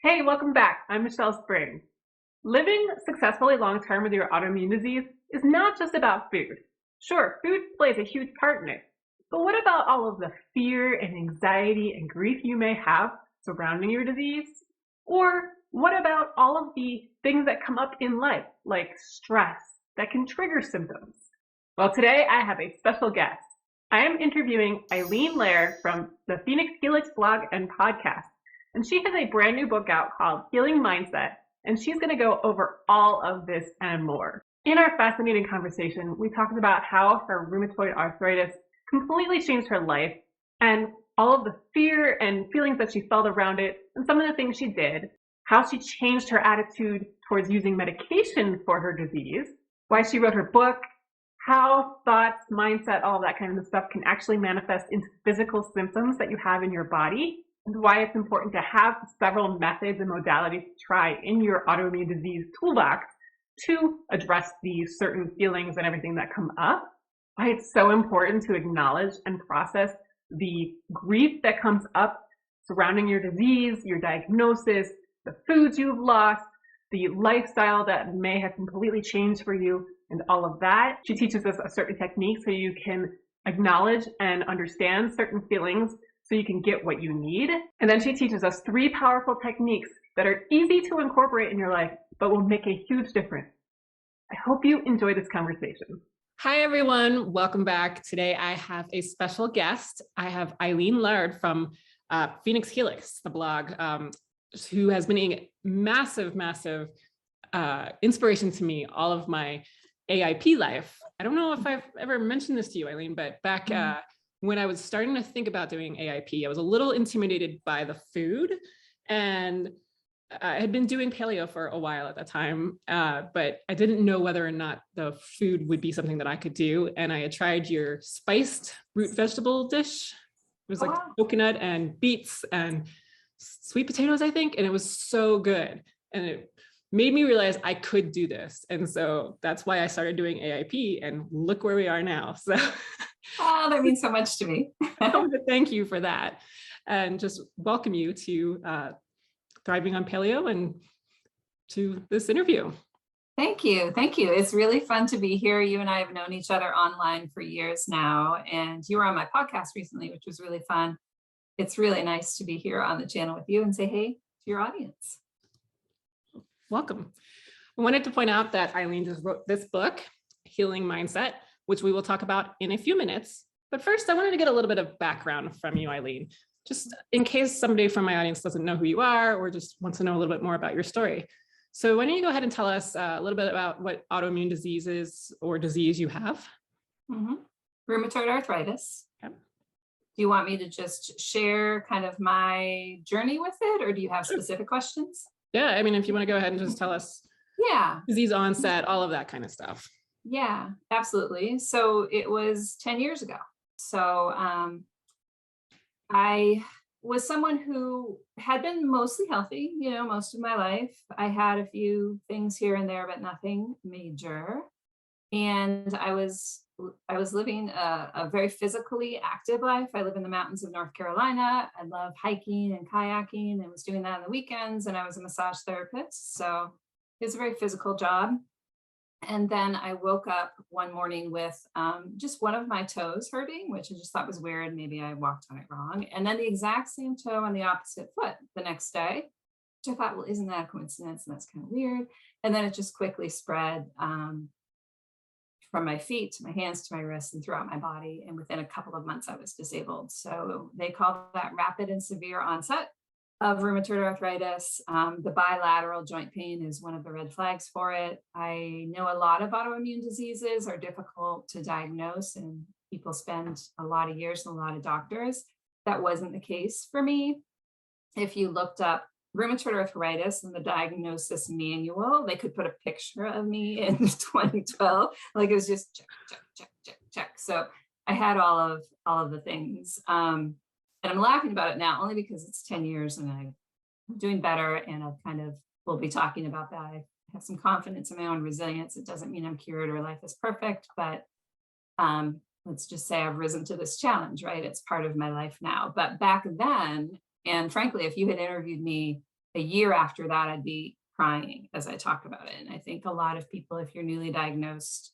Hey, welcome back. I'm Michele Spring. Living successfully long-term with your autoimmune disease is not just about food. Sure, food plays a huge part in it, but what about all of the fear and anxiety and grief you may have surrounding your disease? Or what about all of the things that come up in life, like stress, that can trigger symptoms? Well, today I have a special guest. I am interviewing Eileen Laird from the Helix blog and podcast. And she has a brand new book out called Healing Mindset, and she's going to go over all of this and more. In our fascinating conversation, we talked about how her rheumatoid arthritis completely changed her life and all of the fear and feelings that she felt around it and some of the things she did, how she changed her attitude towards using medication for her disease, why she wrote her book, how thoughts, mindset, all of that kind of stuff can actually manifest into physical symptoms that you have in your body, and why it's important to have several methods and modalities to try in your autoimmune disease toolbox to address these certain feelings and everything that come up, why it's so important to acknowledge and process the grief that comes up surrounding your disease, your diagnosis, the foods you've lost, the lifestyle that may have completely changed for you, and all of that. She teaches us a certain technique so you can acknowledge and understand certain feelings so you can get what you need. And then she teaches us 3 powerful techniques that are easy to incorporate in your life, but will make a huge difference. I hope you enjoy this conversation. Hi, everyone. Welcome back. Today, I have a special guest. I have Eileen Laird from Helix, the blog, who has been a massive inspiration to me all of my AIP life. I don't know if I've ever mentioned this to you, Eileen, but back when I was starting to think about doing AIP, I was a little intimidated by the food, and I had been doing paleo for a while at that time, but I didn't know whether or not the food would be something that I could do. And I had tried your spiced root vegetable dish. It was like coconut and beets and sweet potatoes, I think, and it was so good. And it made me realize I could do this. And so that's why I started doing AIP, and look where we are now. So oh, that means so much to me. I want to thank you for that and just welcome you to Thriving on Paleo and to this interview. Thank you. Thank you. It's really fun to be here. You and I have known each other online for years now, and you were on my podcast recently, which was really fun. It's really nice to be here on the channel with you and say hey to your audience. Welcome. I wanted to point out that Eileen just wrote this book, Healing Mindset, which we will talk about in a few minutes. But first, I wanted to get a little bit of background from you, Eileen, just in case somebody from my audience doesn't know who you are or just wants to know a little bit more about your story. So why don't you go ahead and tell us a little bit about what autoimmune disease is or disease you have? Rheumatoid arthritis. Yep. Do you want me to just share kind of my journey with it, or do you have specific questions? Yeah, I mean, if you want to go ahead and just tell us disease onset, all of that kind of stuff. Yeah, absolutely. So it was 10 years ago. So I was someone who had been mostly healthy, most of my life. I had a few things here and there, but nothing major. And I was living a very physically active life. I live in the mountains of North Carolina. I love hiking and kayaking, and was doing that on the weekends. And I was a massage therapist. So it was a very physical job. And then I woke up one morning with just one of my toes hurting, which I just thought was weird. Maybe I walked on it wrong. And then the exact same toe on the opposite foot the next day, which I thought, well, isn't that a coincidence? And that's kind of weird. And then it just quickly spread from my feet to my hands to my wrists and throughout my body. And within a couple of months, I was disabled. So they call that rapid and severe onset of rheumatoid arthritis. The bilateral joint pain is one of the red flags for it. I know a lot of autoimmune diseases are difficult to diagnose, and people spend a lot of years and a lot of doctors. That wasn't the case for me. If you looked up rheumatoid arthritis in the diagnosis manual, they could put a picture of me in 2012. Like it was just check, check, check, check, check. So I had all of the things. And I'm laughing about it now only because it's 10 years and I'm doing better, and we'll be talking about that. I have some confidence in my own resilience. It doesn't mean I'm cured or life is perfect, but let's just say I've risen to this challenge, right? It's part of my life now. But back then, and frankly, if you had interviewed me a year after that, I'd be crying as I talk about it. And I think a lot of people, if you're newly diagnosed,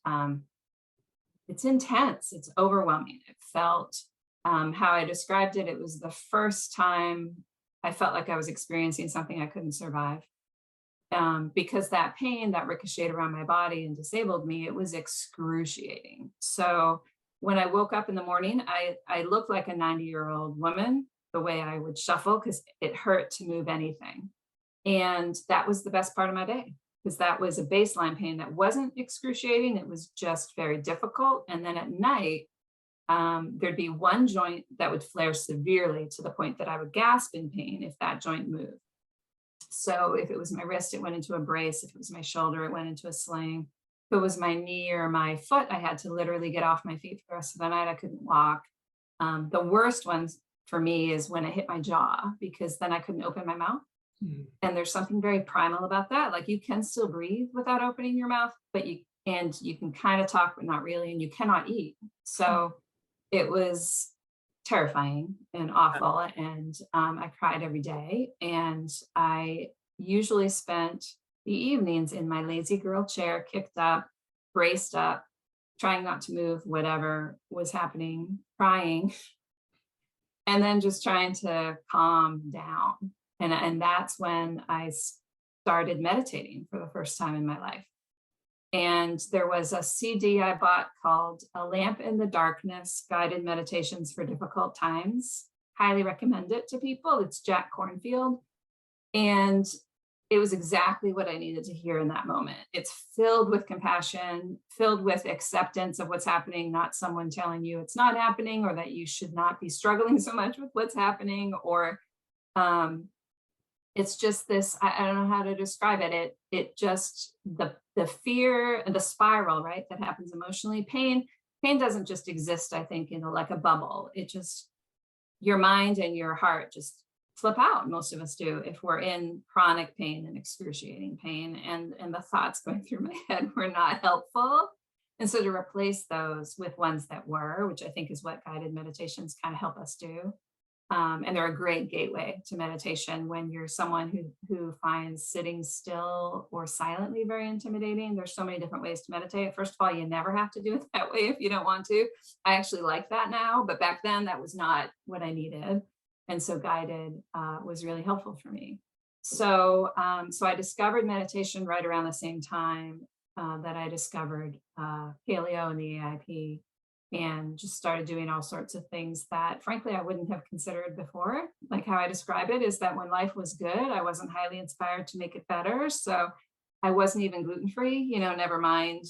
it's intense, it's overwhelming. It felt, how I described it, it was the first time I felt like I was experiencing something I couldn't survive. Because that pain that ricocheted around my body and disabled me, it was excruciating. So when I woke up in the morning, I looked like a 90-year-old woman, the way I would shuffle, because it hurt to move anything. And that was the best part of my day, because that was a baseline pain that wasn't excruciating. It was just very difficult. And then at night, there'd be one joint that would flare severely to the point that I would gasp in pain if that joint moved. So if it was my wrist, it went into a brace. If it was my shoulder, it went into a sling. If it was my knee or my foot, I had to literally get off my feet for the rest of the night. I couldn't walk. The worst ones for me is when I hit my jaw, because then I couldn't open my mouth. And there's something very primal about that. Like, you can still breathe without opening your mouth, but you can kind of talk, but not really, and you cannot eat. So it was terrifying and awful. And I cried every day. And I usually spent the evenings in my lazy girl chair, kicked up, braced up, trying not to move, whatever was happening, crying, and then just trying to calm down. And that's when I started meditating for the first time in my life. And there was a CD I bought called A Lamp in the Darkness, Guided Meditations for Difficult Times. Highly recommend it to people. It's Jack Kornfield. And it was exactly what I needed to hear in that moment. It's filled with compassion, filled with acceptance of what's happening, not someone telling you it's not happening, or that you should not be struggling so much with what's happening, or it's just this, I don't know how to describe it. It just, the fear and the spiral, right, that happens emotionally. Pain doesn't just exist, I think, in like a bubble. It just, your mind and your heart just flip out. Most of us do, if we're in chronic pain and excruciating pain, and the thoughts going through my head were not helpful. And so to replace those with ones that were, which I think is what guided meditations kind of help us do. And they're a great gateway to meditation when you're someone who finds sitting still or silently very intimidating. There's so many different ways to meditate. First of all, you never have to do it that way if you don't want to. I actually like that now, but back then that was not what I needed. And so guided was really helpful for me. So I discovered meditation right around the same time that I discovered paleo and the AIP, and just started doing all sorts of things that frankly I wouldn't have considered before. Like how I describe it is that when life was good, I wasn't highly inspired to make it better. So I wasn't even gluten-free, never mind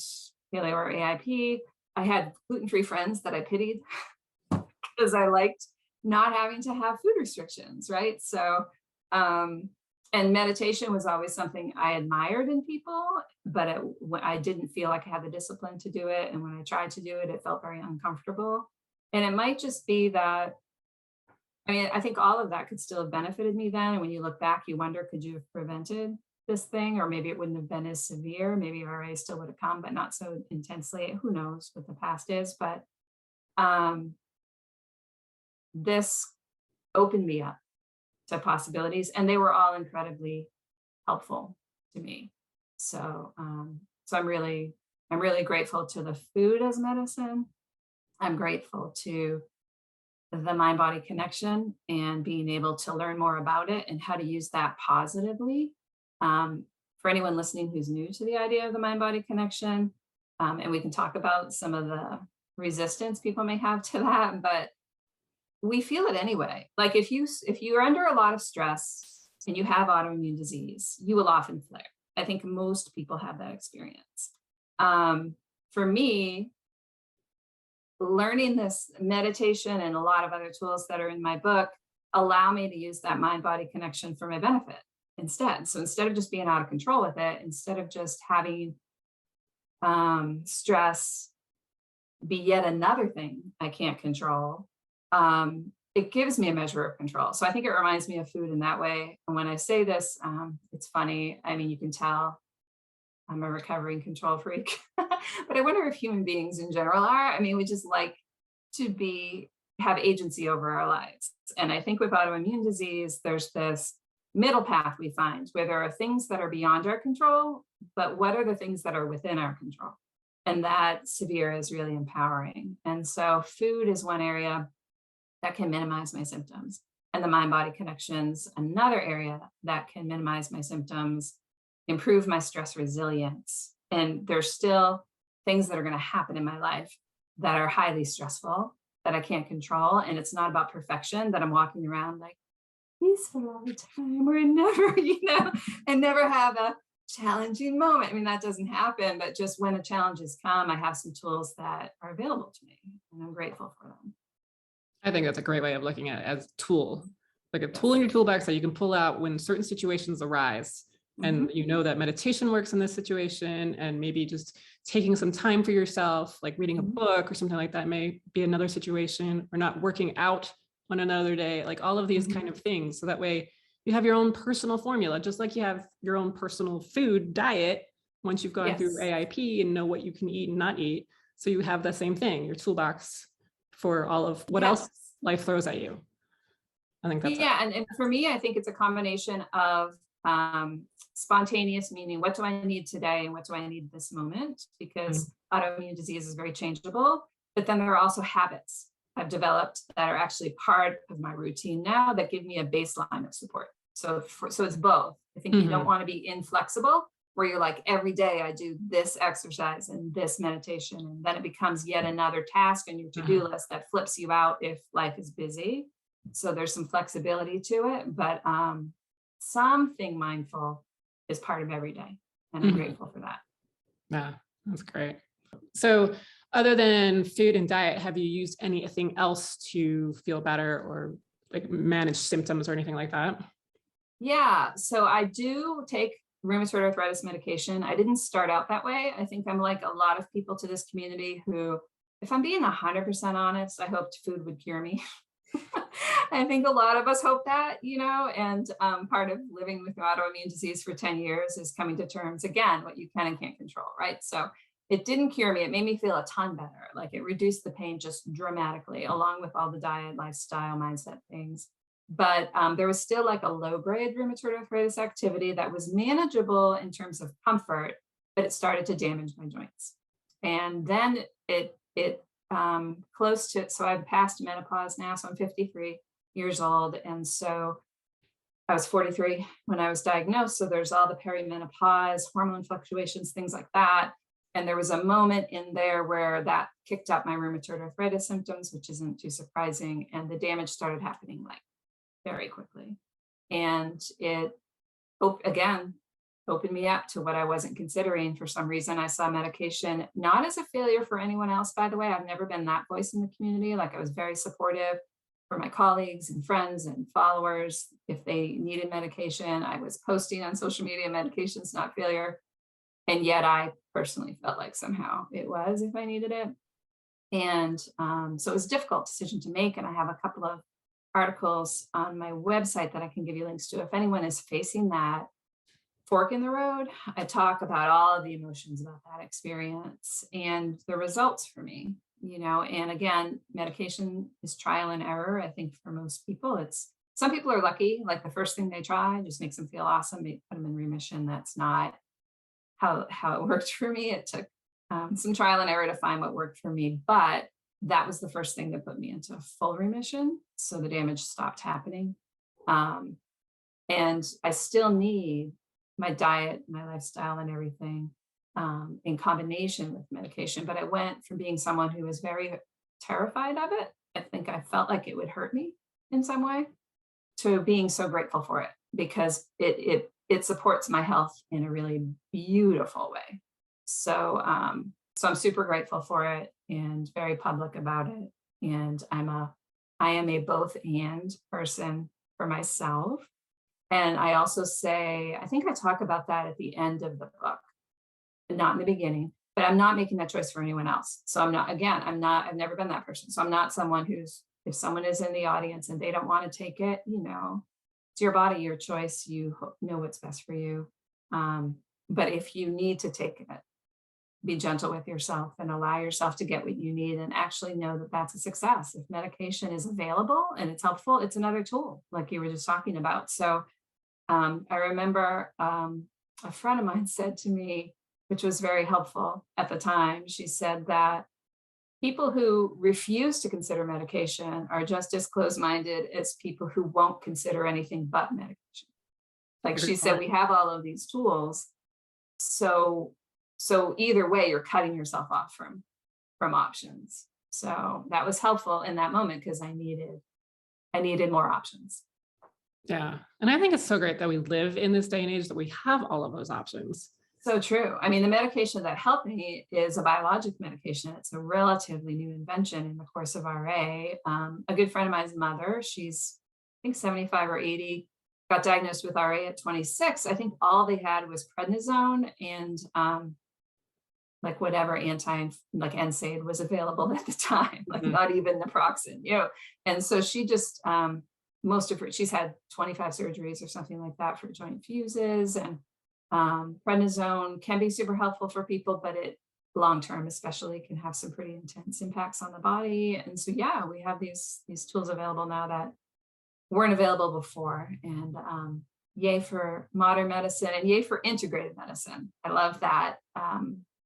paleo or AIP. I had gluten-free friends that I pitied because I liked not having to have food restrictions, right? So, and meditation was always something I admired in people, but I didn't feel like I had the discipline to do it. And when I tried to do it, it felt very uncomfortable. And it might just be that, I think all of that could still have benefited me then. And when you look back, you wonder, could you have prevented this thing? Or maybe it wouldn't have been as severe. Maybe RA still would have come, but not so intensely. Who knows what the past is, but this opened me up to possibilities, and they were all incredibly helpful to me. So, I'm really grateful to the food as medicine. I'm grateful to the mind-body connection and being able to learn more about it and how to use that positively. For anyone listening who's new to the idea of the mind-body connection, and we can talk about some of the resistance people may have to that, but we feel it anyway. Like if you're under a lot of stress and you have autoimmune disease, you will often flare. I think most people have that experience. For me, learning this meditation and a lot of other tools that are in my book allow me to use that mind-body connection for my benefit instead. So instead of just being out of control with it, instead of just having stress be yet another thing I can't control, it gives me a measure of control. So I think it reminds me of food in that way. And when I say this, it's funny. You can tell I'm a recovering control freak, but I wonder if human beings in general are. We just like to have agency over our lives. And I think with autoimmune disease, there's this middle path we find where there are things that are beyond our control, but what are the things that are within our control? And that severe is really empowering. And so food is one area that can minimize my symptoms. And the mind-body connections, another area that can minimize my symptoms, improve my stress resilience. And there's still things that are going to happen in my life that are highly stressful that I can't control. And it's not about perfection, that I'm walking around like peaceful all the time, or never, and never have a challenging moment. I mean, that doesn't happen, but just when the challenges come, I have some tools that are available to me, and I'm grateful for them. I think that's a great way of looking at it, as a tool, like a tool in your toolbox that you can pull out when certain situations arise. And you know that meditation works in this situation, and maybe just taking some time for yourself, like reading a book or something like that may be another situation, or not working out on another day, like all of these kind of things. So that way you have your own personal formula, just like you have your own personal food diet once you've gone through AIP and know what you can eat and not eat. So you have the same thing, your toolbox for all of what else life throws at you. I think that's and for me, I think it's a combination of spontaneous, meaning what do I need today and what do I need this moment, because autoimmune disease is very changeable. But then there are also habits I've developed that are actually part of my routine now that give me a baseline of support. So it's both. I think you don't want to be inflexible, where you're like, every day I do this exercise and this meditation, and then it becomes yet another task on your to-do list that flips you out if life is busy. So there's some flexibility to it, but something mindful is part of every day. And I'm grateful for that. Yeah, that's great. So other than food and diet, have you used anything else to feel better or like manage symptoms or anything like that? Yeah, so I do take rheumatoid arthritis medication. I didn't start out that way. I think I'm like a lot of people to this community who, if I'm being 100% honest, I hoped food would cure me. I think a lot of us hope that, and part of living with autoimmune disease for 10 years is coming to terms, again, what you can and can't control, right? So it didn't cure me. It made me feel a ton better. Like it reduced the pain just dramatically, along with all the diet, lifestyle, mindset things. But there was still like a low-grade rheumatoid arthritis activity that was manageable in terms of comfort, but it started to damage my joints. And then it close to, so I've passed menopause now, so I'm 53 years old. And so I was 43 when I was diagnosed. So there's all the perimenopause, hormone fluctuations, things like that. And there was a moment in there where that kicked up my rheumatoid arthritis symptoms, which isn't too surprising. And the damage started happening like very quickly. And it, again, opened me up to what I wasn't considering. For some reason, I saw medication, not as a failure for anyone else, by the way. I've never been that voice in the community. Like I was very supportive for my colleagues and friends and followers. If they needed medication, I was posting on social media, medication's not failure. And yet I personally felt like somehow it was if I needed it. And so it was a difficult decision to make. And I have a couple of articles on my website that I can give you links to. If anyone is facing that fork in the road, I talk about all of the emotions about that experience and the results for me, and again, medication is trial and error. I think for most people, some people are lucky, like the first thing they try just makes them feel awesome, they put them in remission. That's not how it worked for me. It took some trial and error to find what worked for me, but that was the first thing that put me into full remission. So the damage stopped happening. And I still need my diet, my lifestyle, and everything in combination with medication. But I went from being someone who was very terrified of it, I think I felt like it would hurt me in some way, to being so grateful for it, because it supports my health in a really beautiful way. So I'm super grateful for it and very public about it. And I am a both and person for myself. And I also say, I think I talk about that at the end of the book, not in the beginning, but I'm not making that choice for anyone else. So I've never been that person. So I'm not someone if someone is in the audience and they don't want to take it, it's your body, your choice, you know what's best for you. But if you need to take it, be gentle with yourself and allow yourself to get what you need, and actually know that that's a success. If medication is available and it's helpful, it's another tool like you were just talking about. So I remember a friend of mine said to me, which was very helpful at the time, she said that people who refuse to consider medication are just as closed-minded as people who won't consider anything but medication. Like she said, we have all of these tools. So either way, you're cutting yourself off from options. So that was helpful in that moment because I needed more options. Yeah. And I think it's so great that we live in this day and age that we have all of those options. So true. I mean, the medication that helped me is a biologic medication. It's a relatively new invention in the course of RA. A good friend of mine's mother, she's, I think 75 or 80, got diagnosed with RA at 26. I think all they had was prednisone and like whatever like NSAID was available at the time, like not even naproxen, you know. And so she just, she's had 25 surgeries or something like that for joint fuses, and prednisone can be super helpful for people, but it long-term especially can have some pretty intense impacts on the body. And so, yeah, we have these tools available now that weren't available before. And yay for modern medicine and yay for integrated medicine. I love that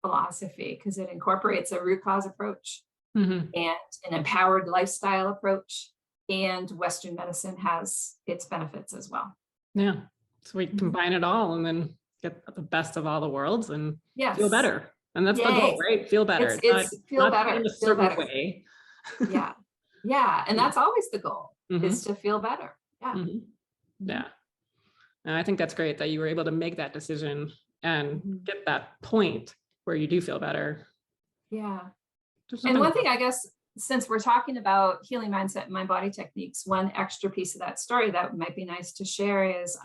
philosophy because it incorporates a root cause approach and an empowered lifestyle approach. And Western medicine has its benefits as well. Yeah. So we combine it all and then get the best of all the worlds and feel better. And that's the goal, right? Feel better. It's feel better. In a certain way. Yeah. Yeah. And that's always the goal is to feel better. Yeah. Yeah. And I think that's great that you were able to make that decision and get that point where you do feel better. Yeah. And one thing, I guess, since we're talking about healing mindset and mind body techniques, one extra piece of that story that might be nice to share is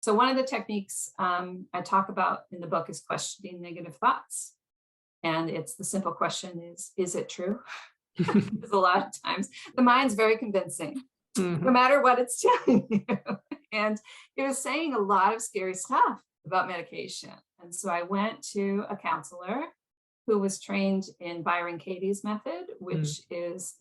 so one of the techniques I talk about in the book is questioning negative thoughts. And it's the simple question is it true? Because a lot of times the mind's very convincing, no matter what it's telling you. And it was saying a lot of scary stuff about medication. And so I went to a counselor who was trained in Byron Katie's method, which is,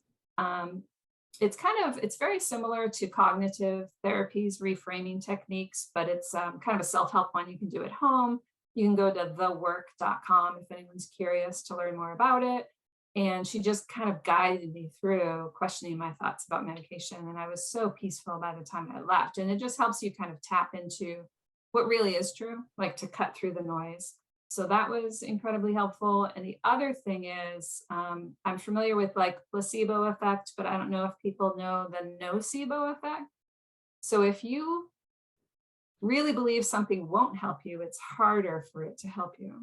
it's very similar to cognitive therapies, reframing techniques, but it's kind of a self-help one you can do at home. You can go to thework.com if anyone's curious to learn more about it. And she just kind of guided me through questioning my thoughts about medication. And I was so peaceful by the time I left. And it just helps you kind of tap into what really is true, like to cut through the noise. So that was incredibly helpful. And the other thing is, I'm familiar with like placebo effect, but I don't know if people know the nocebo effect. So if you really believe something won't help you, it's harder for it to help you,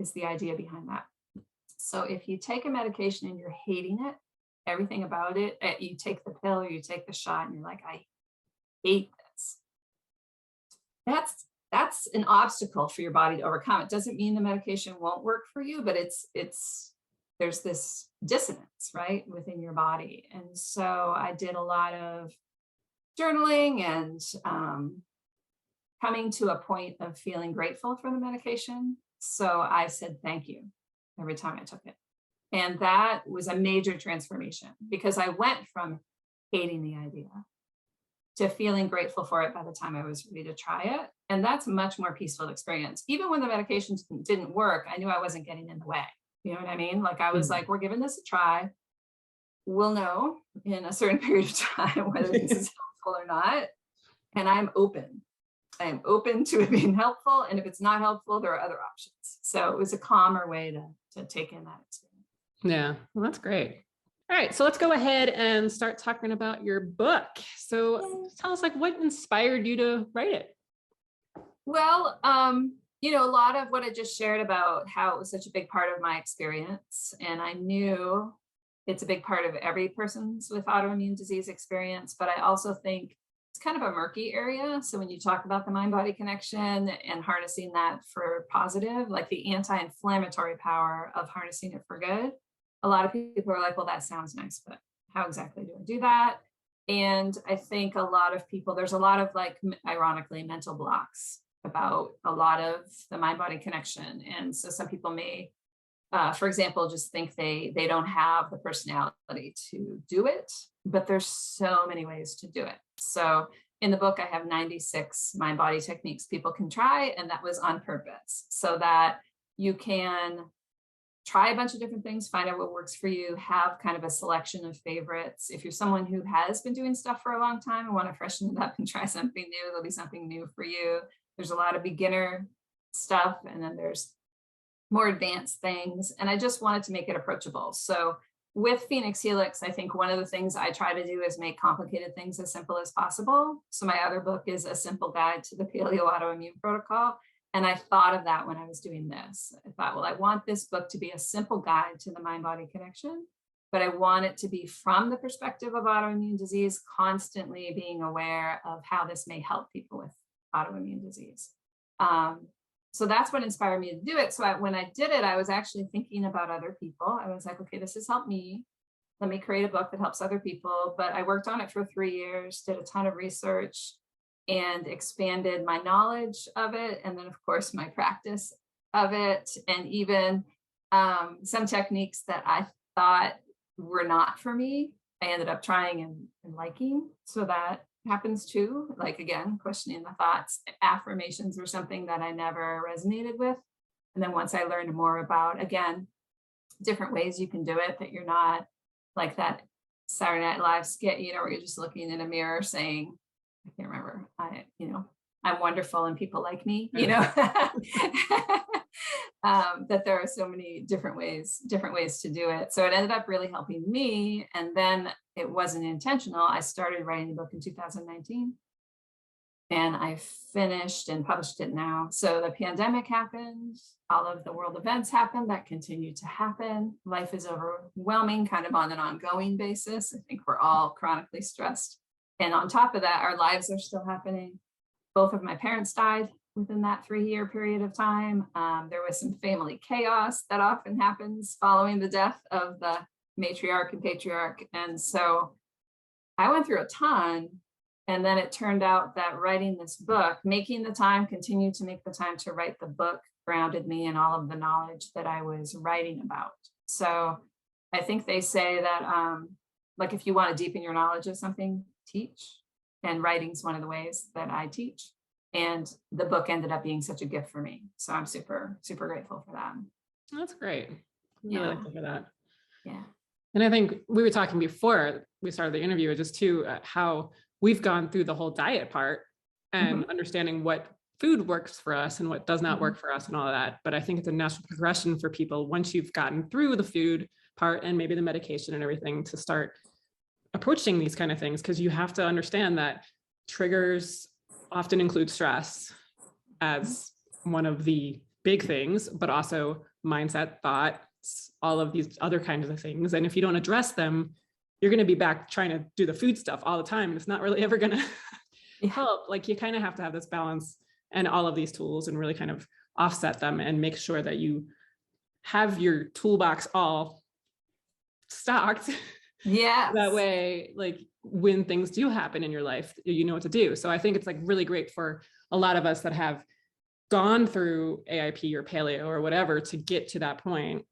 is the idea behind that. So if you take a medication and you're hating it, everything about it, you take the pill or you take the shot and you're like, I hate this. That's an obstacle for your body to overcome. It doesn't mean the medication won't work for you, but there's this dissonance, right, within your body. And so I did a lot of journaling and coming to a point of feeling grateful for the medication. So I said, thank you every time I took it. And that was a major transformation because I went from hating the idea to feeling grateful for it by the time I was ready to try it. And that's a much more peaceful experience. Even when the medications didn't work, I knew I wasn't getting in the way. You know what I mean? Like I was like, we're giving this a try. We'll know in a certain period of time whether this is helpful or not. And I'm open. I am open to it being helpful. And if it's not helpful, there are other options. So it was a calmer way to take in that experience. Yeah, well, that's great. All right, so let's go ahead and start talking about your book. So tell us, like, what inspired you to write it? Well, a lot of what I just shared about how it was such a big part of my experience, and I knew it's a big part of every person's with autoimmune disease experience, but I also think it's kind of a murky area. So when you talk about the mind-body connection and harnessing that for positive, like the anti-inflammatory power of harnessing it for good, a lot of people are like, well, that sounds nice, but how exactly do I do that? And I think a lot of people, there's a lot of like, ironically, mental blocks about a lot of the mind-body connection. And so some people may, for example, just think they don't have the personality to do it, but there's so many ways to do it. So in the book, I have 96 mind body techniques people can try. And that was on purpose so that you can try a bunch of different things, find out what works for you, have kind of a selection of favorites. If you're someone who has been doing stuff for a long time and want to freshen it up and try something new, there'll be something new for you. There's a lot of beginner stuff, and then there's more advanced things. And I just wanted to make it approachable. So with Phoenix Helix, I think one of the things I try to do is make complicated things as simple as possible. So my other book is A Simple Guide to the Paleo Autoimmune Protocol. And I thought of that when I was doing this. I thought, well, I want this book to be a simple guide to the mind-body connection, but I want it to be from the perspective of autoimmune disease, constantly being aware of how this may help people with autoimmune disease. So that's what inspired me to do it. So when I did it, I was actually thinking about other people. I was like, okay, this has helped me. Let me create a book that helps other people. But I worked on it for 3 years, did a ton of research, and expanded my knowledge of it. And then, of course, my practice of it. And even some techniques that I thought were not for me, I ended up trying and liking. So that happens too. Like, again, questioning the thoughts. Affirmations were something that I never resonated with. And then once I learned more about, again, different ways you can do it, that you're not like that Saturday Night Live skit, where you're just looking in a mirror saying, I can't remember, I'm wonderful and people like me, that there are so many different ways to do it. So it ended up really helping me. And then it wasn't intentional. I started writing the book in 2019 and I finished and published it now. So the pandemic happened, all of the world events happened that continue to happen. Life is overwhelming, kind of on an ongoing basis. I think we're all chronically stressed. And on top of that, our lives are still happening. Both of my parents died within that 3-year period of time. There was some family chaos that often happens following the death of the matriarch and patriarch. And so I went through a ton. And then it turned out that writing this book, making the time, continue to make the time to write the book, grounded me in all of the knowledge that I was writing about. So I think they say that, like, if you want to deepen your knowledge of something, teach. And writing's one of the ways that I teach. And the book ended up being such a gift for me. So I'm super, super grateful for that. That's great. Really like to hear that. Yeah. And I think we were talking before we started the interview, just too, how we've gone through the whole diet part and understanding what food works for us and what does not work for us and all of that. But I think it's a natural progression for people once you've gotten through the food part and maybe the medication and everything to start approaching these kind of things, because you have to understand that triggers often include stress as one of the big things, but also mindset, thoughts, all of these other kinds of things. And if you don't address them, you're going to be back trying to do the food stuff all the time. And it's not really ever going to help. Like, you kind of have to have this balance and all of these tools and really kind of offset them and make sure that you have your toolbox all stocked. Yeah. That way, like, when things do happen in your life, you know what to do. So I think it's like really great for a lot of us that have gone through AIP or paleo or whatever to get to that point,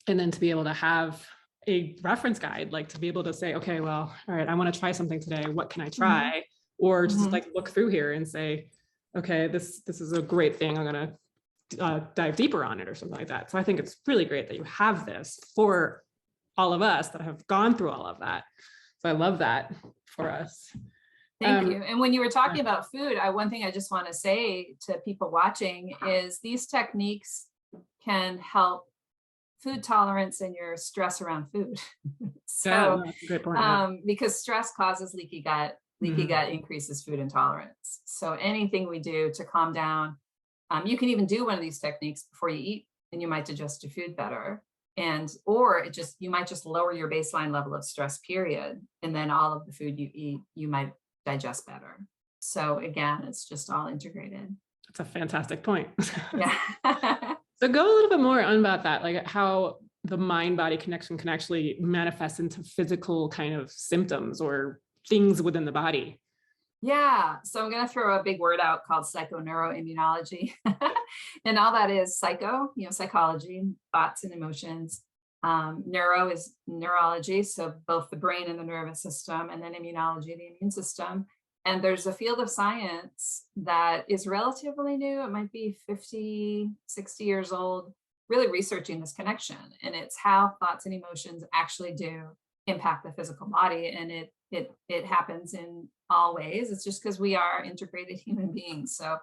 and then to be able to have a reference guide, like to be able to say, okay, well, all right, I want to try something today. What can I try? Or just like look through here and say, okay, this is a great thing. I'm going to dive deeper on it or something like that. So I think it's really great that you have this for all of us that have gone through all of that. So I love that for us. Thank you. And when you were talking about food, one thing I just want to say to people watching is these techniques can help food tolerance and your stress around food. So, good point, because stress causes leaky gut, gut increases food intolerance. So anything we do to calm down, you can even do one of these techniques before you eat, and you might digest your food better. Or you might just lower your baseline level of stress, period. And then all of the food you eat, you might digest better. So again, it's just all integrated. That's a fantastic point. Yeah. So go a little bit more on about that, like how the mind-body connection can actually manifest into physical kind of symptoms or things within the body. Yeah. So I'm going to throw a big word out called psychoneuroimmunology. And all that is psychology, thoughts and emotions. Neuro is neurology. So both the brain and the nervous system, and then immunology, the immune system. And there's a field of science that is relatively new. It might be 50, 60 years old, really researching this connection. And it's how thoughts and emotions actually do impact the physical body. And it happens in all ways. It's just because we are integrated human beings. So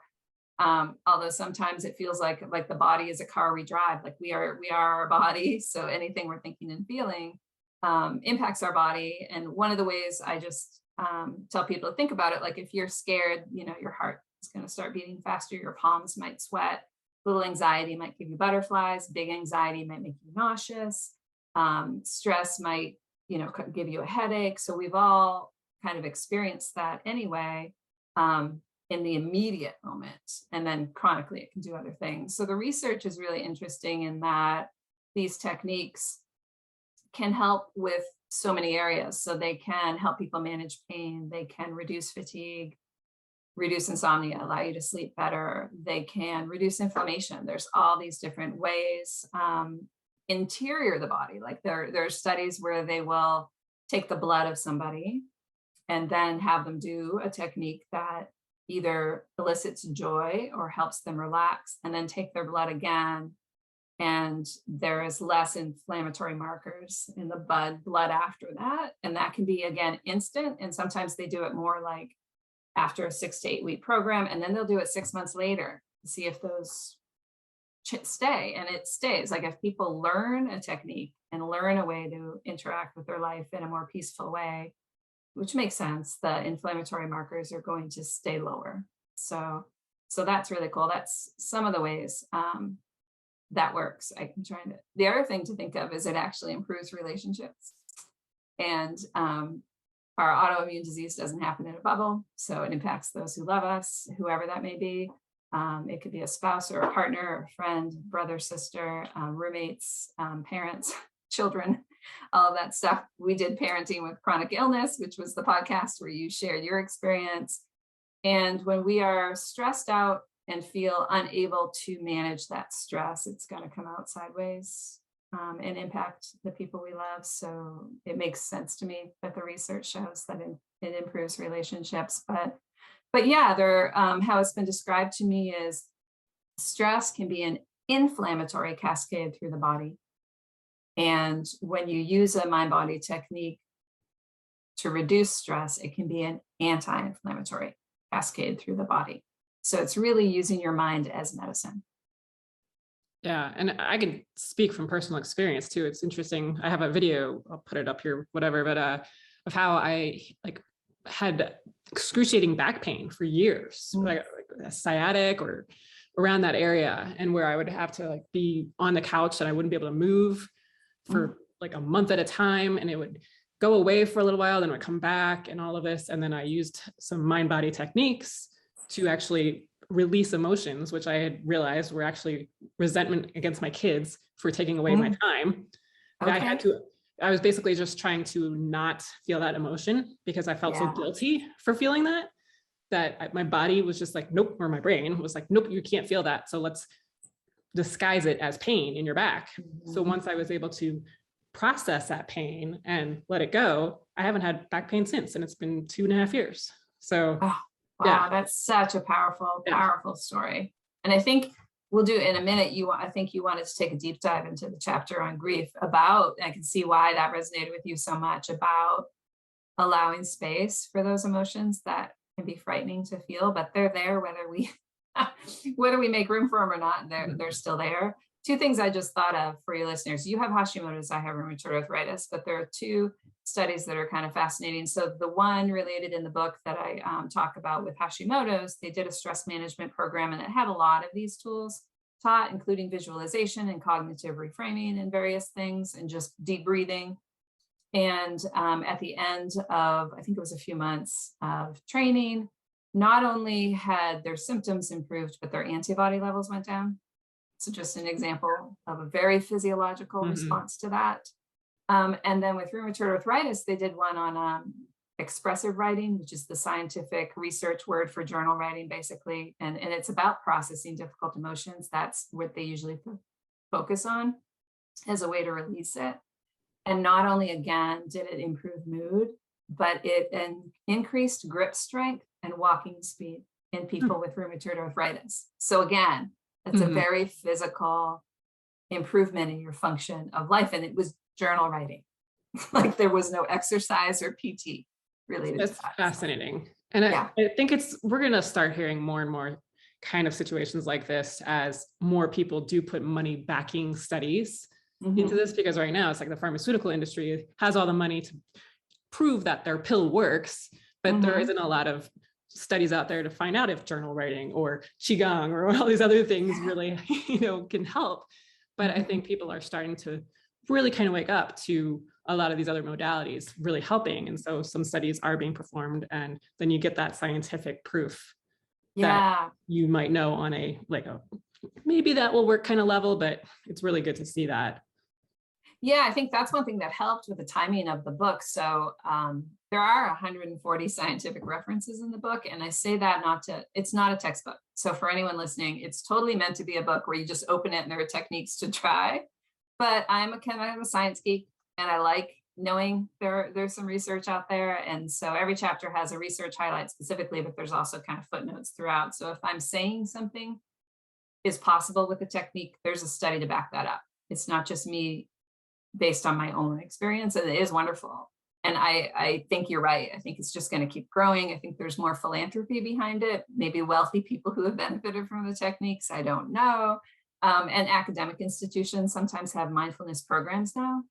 although sometimes it feels like the body is a car we drive, like we are our body. So anything we're thinking and feeling impacts our body. And one of the ways I just tell people to think about it, like if you're scared, your heart is going to start beating faster, your palms might sweat, little anxiety might give you butterflies, big anxiety might make you nauseous, stress might, give you a headache. So we've all kind of experienced that anyway. In the immediate moment, and then chronically it can do other things. So the research is really interesting in that these techniques can help with so many areas. So they can help people manage pain, they can reduce fatigue, reduce insomnia, allow you to sleep better, they can reduce inflammation. There's all these different ways. Interior the body, like there are studies where they will take the blood of somebody and then have them do a technique that either elicits joy or helps them relax, and then take their blood again. And there is less inflammatory markers in the blood after that. And that can be, again, instant. And sometimes they do it more like after a 6 to 8 week program. And then they'll do it 6 months later to see if those stay. And it stays. Like if people learn a technique and learn a way to interact with their life in a more peaceful way, which makes sense, the inflammatory markers are going to stay lower. So that's really cool. That's some of the ways that works. The other thing to think of is it actually improves relationships. And our autoimmune disease doesn't happen in a bubble. So it impacts those who love us, whoever that may be. It could be a spouse or a partner, or a friend, brother, sister, roommates, parents, children, all of that stuff. We did parenting with chronic illness, which was the podcast where you shared your experience. And when we are stressed out and feel unable to manage that stress, it's going to come out sideways and impact the people we love. So it makes sense to me that the research shows that it improves relationships. But yeah, how it's been described to me is stress can be an inflammatory cascade through the body. And when you use a mind-body technique to reduce stress, it can be an anti-inflammatory cascade through the body. So it's really using your mind as medicine. Yeah, and I can speak from personal experience too. It's interesting. I have a video, I'll put it up here, whatever, but of how I had excruciating back pain for years, like sciatic or around that area, and where I would have to be on the couch and I wouldn't be able to move for a month at a time, and it would go away for a little while, then it would come back and all of this. And then I used some mind-body techniques to actually release emotions, which I had realized were actually resentment against my kids for taking away my time. Okay. I was basically just trying to not feel that emotion because I felt so guilty for feeling that my body was just like, nope, or my brain was like, nope, you can't feel that. So let's disguise it as pain in your back. So once I was able to process that pain and let it go, I haven't had back pain since, and it's been 2.5 years. So wow, that's such a powerful story. And I think we'll do it in a minute. I think you wanted to take a deep dive into the chapter on grief I can see why that resonated with you so much, about allowing space for those emotions that can be frightening to feel, but they're there whether we make room for them or not. They're still there. Two things I just thought of for your listeners. You have Hashimoto's, I have rheumatoid arthritis, but there are two studies that are kind of fascinating. So the one related in the book that I talk about with Hashimoto's, they did a stress management program, and it had a lot of these tools taught, including visualization and cognitive reframing and various things, and just deep breathing. And at the end of, I think it was a few months of training, not only had their symptoms improved, but their antibody levels went down. So just an example of a very physiological response to that. And then with rheumatoid arthritis, they did one on expressive writing, which is the scientific research word for journal writing, basically. And it's about processing difficult emotions. That's what they usually focus on as a way to release it. And not only, again, did it improve mood, but it increased grip strength and walking speed in people with rheumatoid arthritis. So again, it's a very physical improvement in your function of life. And it was journal writing. Like there was no exercise or PT related to that. That's fascinating. And I think we're going to start hearing more and more kind of situations like this as more people do put money backing studies into this, because right now it's like the pharmaceutical industry has all the money to prove that their pill works, but there isn't a lot of studies out there to find out if journal writing or qigong or all these other things really, can help. But I think people are starting to really kind of wake up to a lot of these other modalities really helping. And so some studies are being performed, and then you get that scientific proof that you might know on a maybe that will work kind of level, but it's really good to see that. Yeah, I think that's one thing that helped with the timing of the book. So there are 140 scientific references in the book. And I say that it's not a textbook. So for anyone listening, it's totally meant to be a book where you just open it and there are techniques to try. But I'm a science geek, and I like knowing there's some research out there. And so every chapter has a research highlight specifically, but there's also kind of footnotes throughout. So if I'm saying something is possible with the technique, there's a study to back that up. It's not just me based on my own experience, and it is wonderful. And I think you're right. I think it's just going to keep growing. I think there's more philanthropy behind it, maybe wealthy people who have benefited from the techniques. I don't know. And academic institutions sometimes have mindfulness programs now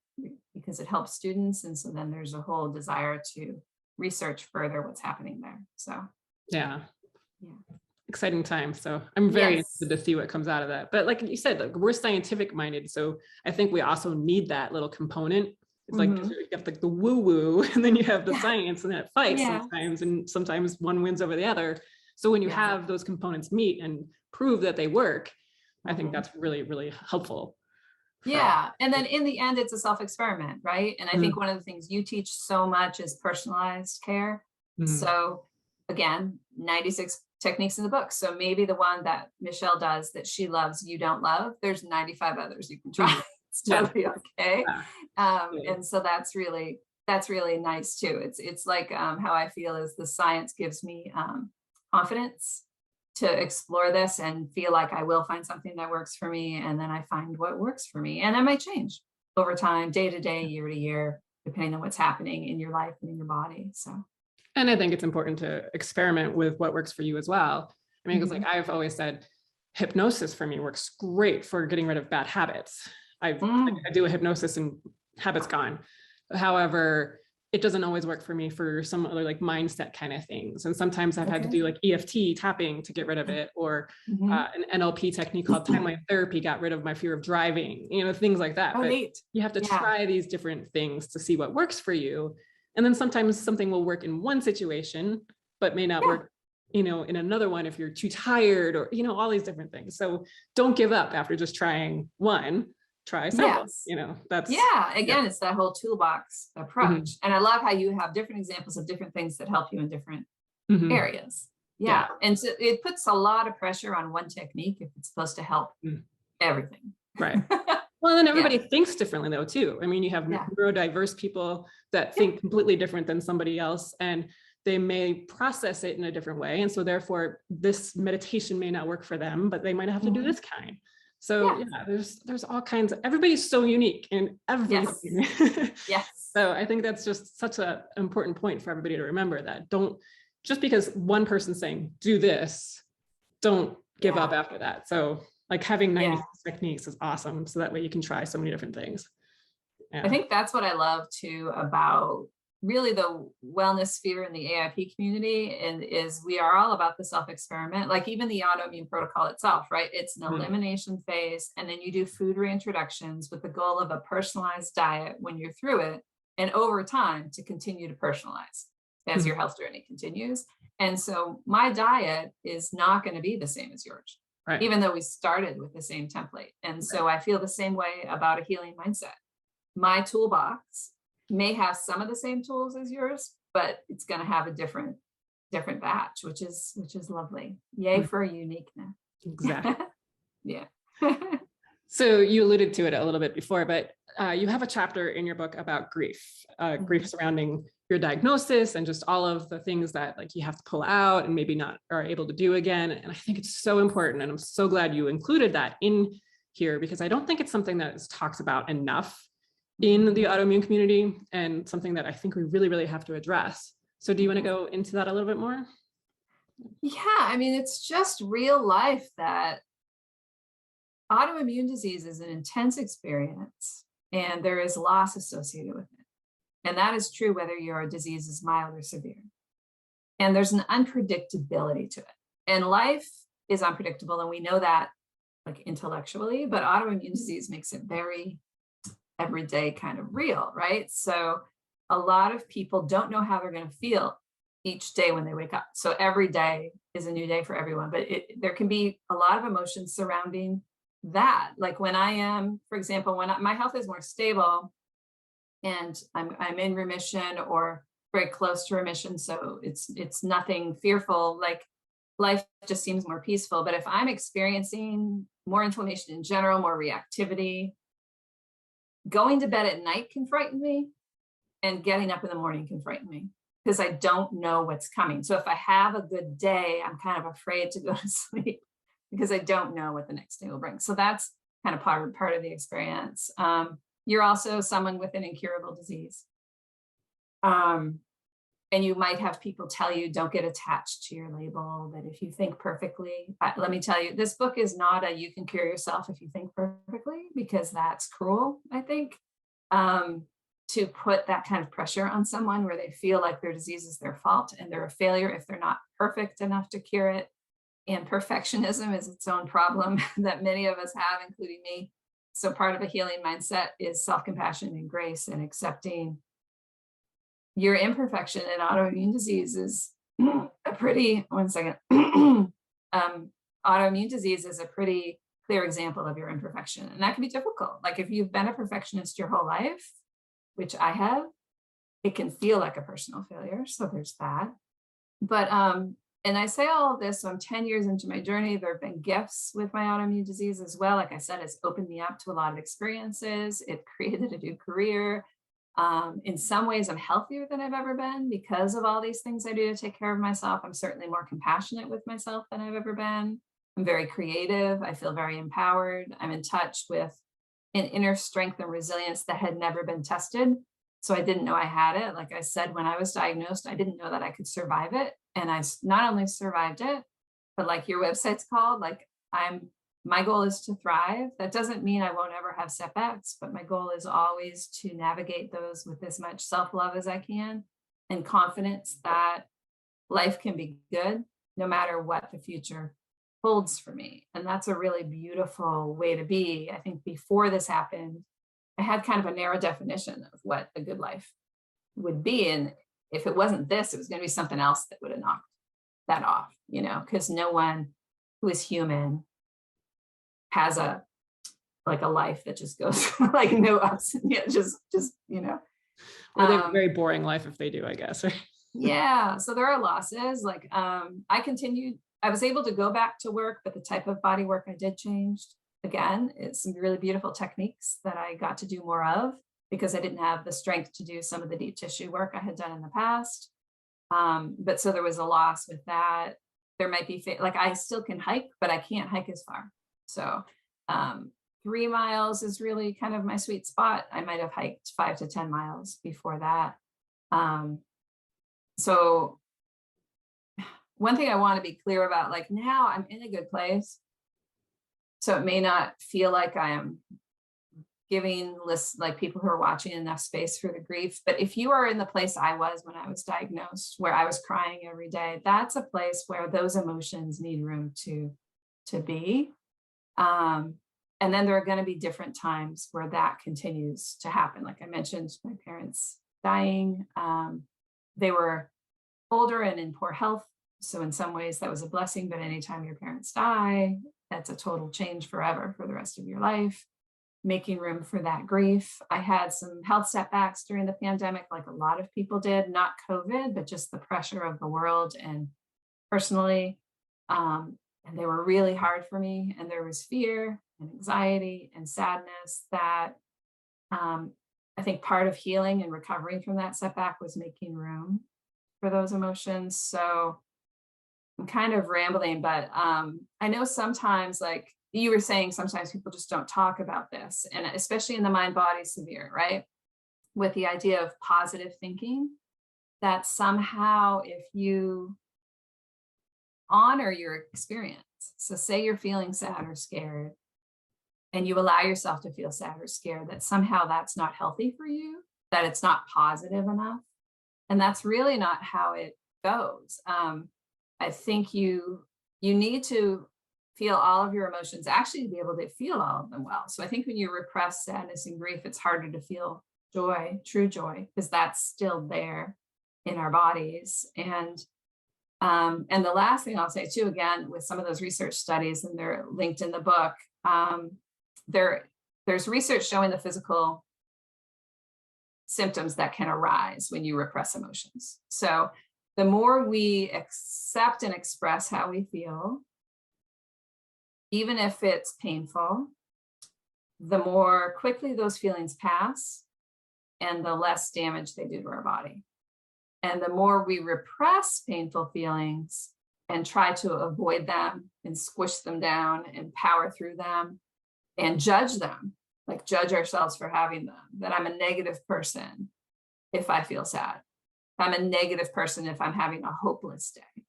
because it helps students. And so then there's a whole desire to research further what's happening there. So, yeah. Exciting time. So I'm very interested to see what comes out of that. But like you said, we're scientific minded. So I think we also need that little component. It's like you have the woo woo, and then you have the science, and then it fights sometimes, and sometimes one wins over the other. So when you have those components meet and prove that they work, I think that's really, really helpful. Yeah. And then in the end, it's a self-experiment, right? And I think one of the things you teach so much is personalized care. So again, 96 techniques in the book. So maybe the one that Michele does that she loves, you don't love, there's 95 others you can try. It's totally okay. And so that's really nice too. It's like how I feel is the science gives me confidence to explore this and feel like I will find something that works for me. And then I find what works for me. And it might change over time, day to day, year to year, depending on what's happening in your life and in your body. So. And I think it's important to experiment with what works for you as well. I mean, because like I've always said, hypnosis for me works great for getting rid of bad habits. I do a hypnosis and habits gone. However, it doesn't always work for me for some other like mindset kind of things. And sometimes I've had to do like EFT tapping to get rid of it, or an NLP technique called timeline therapy got rid of my fear of driving, things like that. But you have to try these different things to see what works for you. And then sometimes something will work in one situation, but may not work, in another one if you're too tired, or, all these different things. So don't give up after just trying one. Try several, that's it's that whole toolbox approach. And I love how you have different examples of different things that help you in different areas. And so it puts a lot of pressure on one technique if it's supposed to help everything. Right. Well, then everybody thinks differently though too. I mean, you have neurodiverse people that think completely different than somebody else, and they may process it in a different way. And so therefore this meditation may not work for them, but they might have to do this kind. So there's all kinds of, everybody's so unique in everything. So I think that's just such an important point for everybody to remember, that just because one person's saying, do this, don't give up after that. So like having 90 techniques is awesome. So that way you can try so many different things. I think that's what I love too about really the wellness sphere in the AIP community, and is we are all about the self-experiment, like even the autoimmune protocol itself, right? It's an elimination phase, and then you do food reintroductions with the goal of a personalized diet when you're through it, and over time to continue to personalize as your health journey continues. And so my diet is not going to be the same as yours, even though we started with the same template. And so I feel the same way about a healing mindset. My toolbox may have some of the same tools as yours, but it's going to have a different batch, which is lovely. Yay for uniqueness. Exactly. So you alluded to it a little bit before, but you have a chapter in your book about grief surrounding your diagnosis and just all of the things that like you have to pull out and maybe not are able to do again. And I think it's so important. And I'm so glad you included that in here, because I don't think it's something that is talked about enough in the autoimmune community, and something that I think we really, really have to address. So do you want to go into that a little bit more? Yeah, I mean, it's just real life that autoimmune disease is an intense experience and there is loss associated with it. And that is true whether your disease is mild or severe. And there's an unpredictability to it. And life is unpredictable, and we know that like intellectually, but autoimmune disease makes it very everyday kind of real, right? So a lot of people don't know how they're going to feel each day when they wake up. So every day is a new day for everyone, but there can be a lot of emotions surrounding that. Like when I am, for example, when my health is more stable and I'm in remission or very close to remission, so it's nothing fearful, like life just seems more peaceful. But if I'm experiencing more inflammation in general, more reactivity, going to bed at night can frighten me, and getting up in the morning can frighten me because I don't know what's coming. So if I have a good day, I'm kind of afraid to go to sleep because I don't know what the next day will bring. So that's kind of part of the experience. You're also someone with an incurable disease. And you might have people tell you, don't get attached to your label, that if you think perfectly, let me tell you, this book is not a you can cure yourself if you think perfectly, because that's cruel, I think, to put that kind of pressure on someone where they feel like their disease is their fault and they're a failure if they're not perfect enough to cure it. And perfectionism is its own problem that many of us have, including me. So part of a healing mindset is self-compassion and grace and accepting your imperfection. And autoimmune disease is a pretty, autoimmune disease is a pretty clear example of your imperfection. And that can be difficult. Like if you've been a perfectionist your whole life, which I have, it can feel like a personal failure. So there's that. But, and I say all of this, so I'm 10 years into my journey. There have been gifts with my autoimmune disease as well. Like I said, it's opened me up to a lot of experiences. It created a new career. In some ways, I'm healthier than I've ever been because of all these things I do to take care of myself. I'm certainly more compassionate with myself than I've ever been. I'm very creative. I feel very empowered. I'm in touch with an inner strength and resilience that had never been tested. So I didn't know I had it. Like I said, when I was diagnosed, I didn't know that I could survive it. And I not only survived it, but like your website's called, like my goal is to thrive. That doesn't mean I won't ever have setbacks, but my goal is always to navigate those with as much self-love as I can and confidence that life can be good no matter what the future holds for me. And that's a really beautiful way to be. I think before this happened, I had kind of a narrow definition of what a good life would be. And if it wasn't this, it was going to be something else that would have knocked that off, you know, because no one who is human has a life that just goes like no ups and just you know, or they have a very boring life if they do, I guess. Yeah, so there are losses. Like I was able to go back to work, but the type of body work I did changed. Again, it's some really beautiful techniques that I got to do more of because I didn't have the strength to do some of the deep tissue work I had done in the past. But so there was a loss with that. There might be like I still can hike, but I can't hike as far. So 3 miles is really kind of my sweet spot. I might have hiked 5 to 10 miles before that. So one thing I want to be clear about, like now I'm in a good place. So it may not feel like I am giving like people who are watching enough space for the grief. But if you are in the place I was when I was diagnosed, where I was crying every day, that's a place where those emotions need room to be. And then there are going to be different times where that continues to happen. Like I mentioned, my parents dying, they were older and in poor health. So in some ways that was a blessing, but anytime your parents die, that's a total change forever for the rest of your life. Making room for that grief. I had some health setbacks during the pandemic, like a lot of people did, not COVID, but just the pressure of the world and personally. And they were really hard for me. And there was fear and anxiety and sadness that I think part of healing and recovering from that setback was making room for those emotions. So I'm kind of rambling, but I know sometimes, like you were saying, sometimes people just don't talk about this, and especially in the mind body severe, right? With the idea of positive thinking, that somehow if you honor your experience, so say you're feeling sad or scared, and you allow yourself to feel sad or scared, that somehow that's not healthy for you, that it's not positive enough. And that's really not how it goes. I think you need to feel all of your emotions, actually to be able to feel all of them well. So I think when you repress sadness and grief, it's harder to feel joy, true joy, because that's still there in our bodies. And the last thing I'll say too, again, with some of those research studies, and they're linked in the book, there's research showing the physical symptoms that can arise when you repress emotions. So the more we accept and express how we feel, even if it's painful, the more quickly those feelings pass and the less damage they do to our body. And the more we repress painful feelings and try to avoid them and squish them down and power through them and judge them, like judge ourselves for having them, that I'm a negative person if I feel sad. I'm a negative person if I'm having a hopeless day.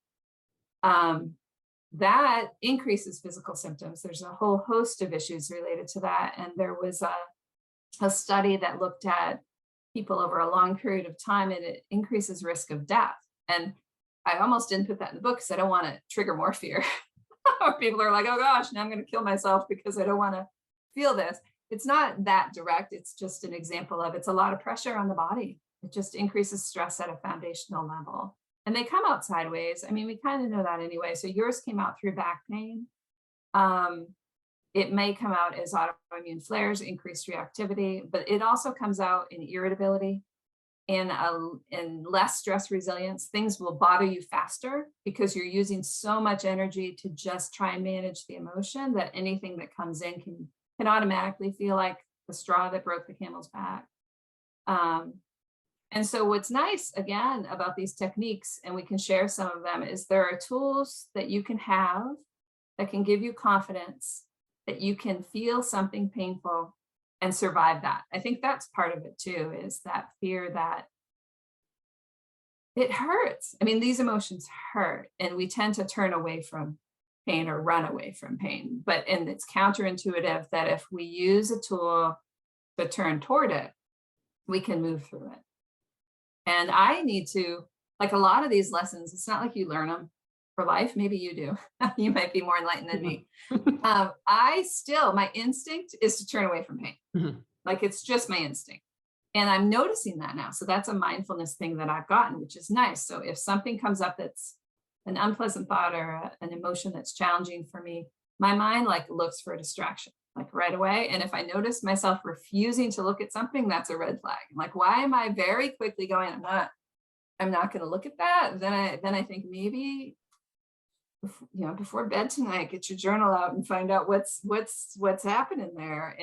That increases physical symptoms. There's a whole host of issues related to that. And there was a study that looked at people over a long period of time, and it increases risk of death. And I almost didn't put that in the book because I don't want to trigger more fear. Or people are like, oh gosh, now I'm going to kill myself because I don't want to feel this. It's not that direct. It's just an example of, it's a lot of pressure on the body. It just increases stress at a foundational level. And they come out sideways. I mean, we kind of know that anyway. So yours came out through back pain. It may come out as autoimmune flares, increased reactivity, but it also comes out in irritability and less stress resilience. Things will bother you faster because you're using so much energy to just try and manage the emotion, that anything that comes in can automatically feel like the straw that broke the camel's back. And so what's nice, again, about these techniques, and we can share some of them, is there are tools that you can have that can give you confidence that you can feel something painful and survive that. I think that's part of it too, is that fear that it hurts. I mean, these emotions hurt, and we tend to turn away from pain or run away from pain. And it's counterintuitive that if we use a tool to turn toward it, we can move through it. And I need to, like a lot of these lessons, it's not like you learn them for life. Maybe you do. You might be more enlightened than me. My instinct is to turn away from pain. Mm-hmm. Like it's just my instinct. And I'm noticing that now. So that's a mindfulness thing that I've gotten, which is nice. So if something comes up that's an unpleasant thought or an emotion that's challenging for me, my mind like looks for a distraction, like right away. And if I notice myself refusing to look at something, that's a red flag. I'm like, why am I very quickly going, I'm not going to look at that. Then I think maybe, before bed tonight, get your journal out and find out what's happening there.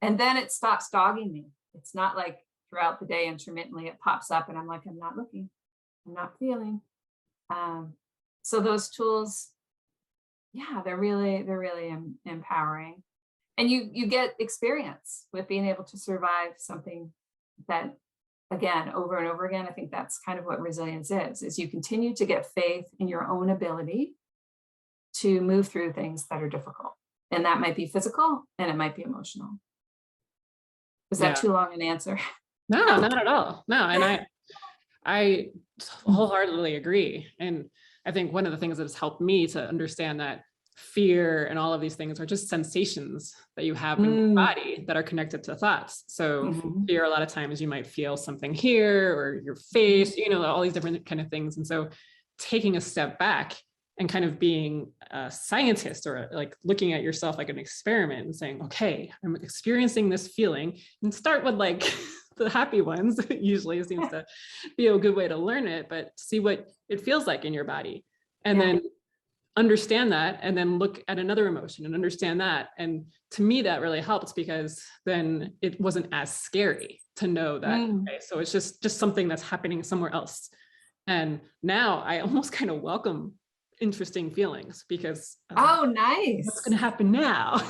And then it stops dogging me. It's not like throughout the day intermittently it pops up and I'm like, I'm not looking, I'm not feeling. So those tools, they're really empowering. And you get experience with being able to survive something that, again, over and over again. I think that's kind of what resilience is you continue to get faith in your own ability to move through things that are difficult. And that might be physical and it might be emotional. Was that too long an answer? No, not at all. No, and I wholeheartedly agree. And I think one of the things that has helped me to understand that fear and all of these things are just sensations that you have in your body that are connected to thoughts. So fear, a lot of times you might feel something here or your face, all these different kind of things. And so taking a step back and kind of being a scientist, or like looking at yourself like an experiment and saying, okay, I'm experiencing this feeling, and start with like the happy ones. Usually seems to be a good way to learn it, but see what it feels like in your body. And then understand that and then look at another emotion and understand that. And to me, that really helps because then it wasn't as scary to know that, okay, so it's just something that's happening somewhere else. And now I almost kind of welcome interesting feelings because nice. What's going to happen now?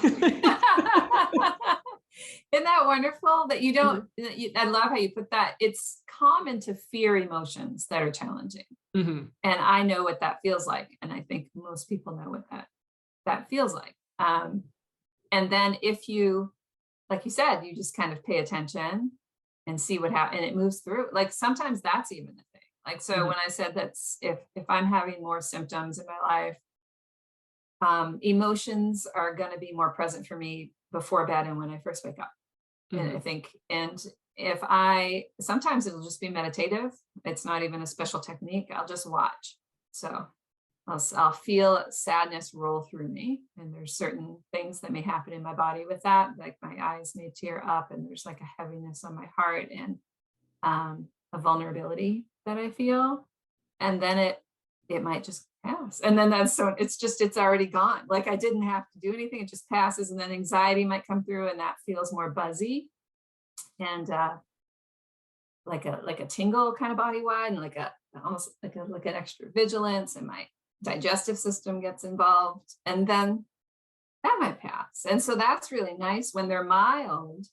Isn't that wonderful that you don't, I love how you put that. It's common to fear emotions that are challenging. And I know what that feels like. And I think most people know what that feels like. And then if you, like you said, you just kind of pay attention and see what happens, and it moves through. Like sometimes that's even the thing. Like, so when I said that's, if I'm having more symptoms in my life, emotions are going to be more present for me before bed and when I first wake up. And I think, and if sometimes it'll just be meditative. It's not even a special technique. I'll just watch. So I'll feel sadness roll through me. And there's certain things that may happen in my body with that. Like my eyes may tear up and there's like a heaviness on my heart and a vulnerability that I feel. And then it might just pass. And then it's already gone. Like I didn't have to do anything. It just passes. And then anxiety might come through and that feels more buzzy and like a tingle kind of body wide and almost like an extra vigilance, and my digestive system gets involved, and then that might pass. And so that's really nice when they're mild.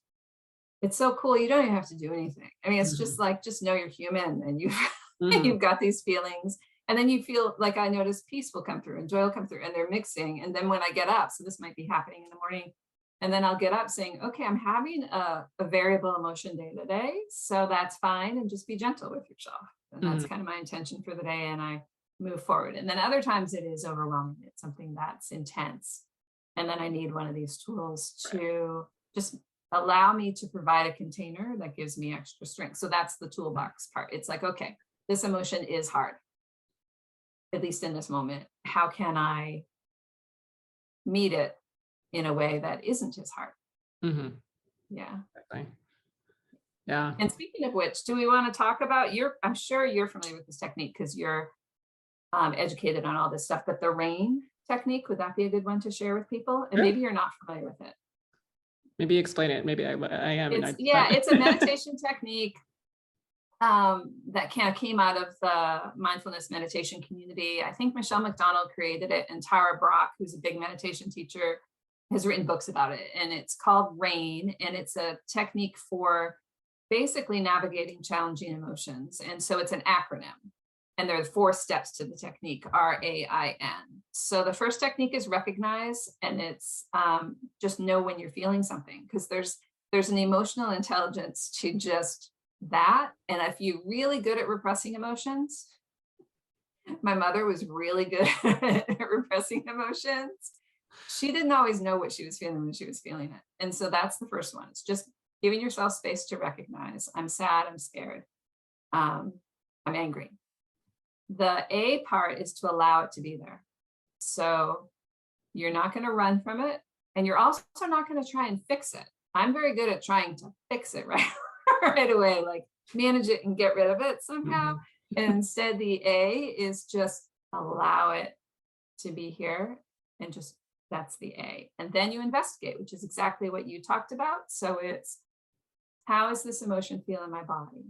It's so cool. You don't even have to do anything. I mean, it's just like, just know you're human and you've got these feelings. And then you feel like, I notice peace will come through and joy will come through and they're mixing. And then when I get up, so this might be happening in the morning, and then I'll get up saying, okay, I'm having a variable emotion day today. So that's fine. And just be gentle with yourself. And that's kind of my intention for the day. And I move forward. And then other times it is overwhelming. It's something that's intense. And then I need one of these tools to just allow me to provide a container that gives me extra strength. So that's the toolbox part. It's like, okay, this emotion is hard, at least in this moment. How can I meet it in a way that isn't as hard? Yeah. Exactly. Yeah. And speaking of which, do we want to talk about I'm sure you're familiar with this technique because you're educated on all this stuff, but the RAIN technique, would that be a good one to share with people? And maybe you're not familiar with it. Maybe explain it. Maybe I am. It's a meditation technique that kind of came out of the mindfulness meditation community. I think Michele McDonald created it, and Tara Brach, who's a big meditation teacher, has written books about it. And it's called RAIN, and it's a technique for basically navigating challenging emotions. And so it's an acronym. And there are 4 steps to the technique, RAIN. So the first technique is recognize, and it's just know when you're feeling something, because there's an emotional intelligence to just that. And if you're really good at repressing emotions, my mother was really good at repressing emotions. She didn't always know what she was feeling when she was feeling it. And so that's the first one. It's just giving yourself space to recognize, I'm sad, I'm scared, I'm angry. The A part is to allow it to be there. So you're not going to run from it, and you're also not going to try and fix it. I'm very good at trying to fix it right away, like manage it and get rid of it somehow. And instead, the A is just allow it to be here, and just that's the A. And then you investigate, which is exactly what you talked about. So it's, how is this emotion feel in my body?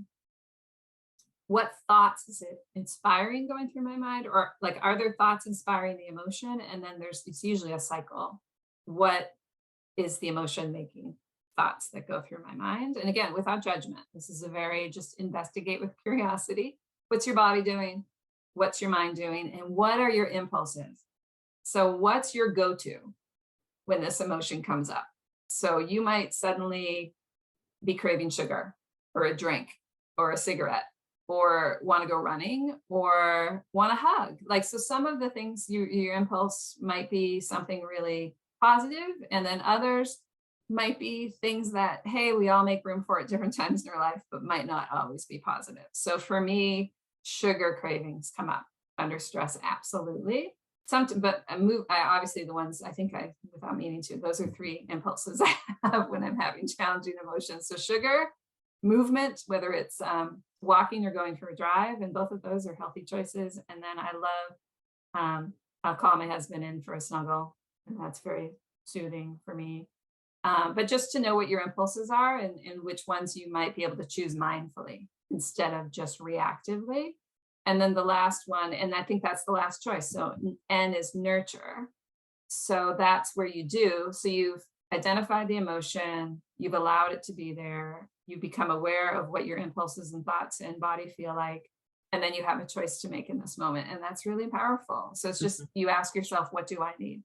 What thoughts is it inspiring going through my mind? Or like, are there thoughts inspiring the emotion? And then it's usually a cycle. What is the emotion making thoughts that go through my mind? And again, without judgment, this is a very just investigate with curiosity. What's your body doing? What's your mind doing? And what are your impulses? So what's your go-to when this emotion comes up? So you might suddenly be craving sugar or a drink or a cigarette, or want to go running, or want to hug. Like, so some of the things, your impulse might be something really positive, and then others might be things that, hey, we all make room for at different times in our life, but might not always be positive. So for me, sugar cravings come up under stress, absolutely. But obviously the ones I think without meaning to, those are 3 impulses I have when I'm having challenging emotions. So sugar, movement, whether it's walking or going for a drive, and both of those are healthy choices. And then I I'll call my husband in for a snuggle, and that's very soothing for me. But just to know what your impulses are and which ones you might be able to choose mindfully instead of just reactively. And then the last one, and I think that's the last choice. So N is nurture. So that's where you do. So you've identified the emotion, you've allowed it to be there, you become aware of what your impulses and thoughts and body feel like, and then you have a choice to make in this moment. And that's really powerful. So it's just, you ask yourself, what do I need?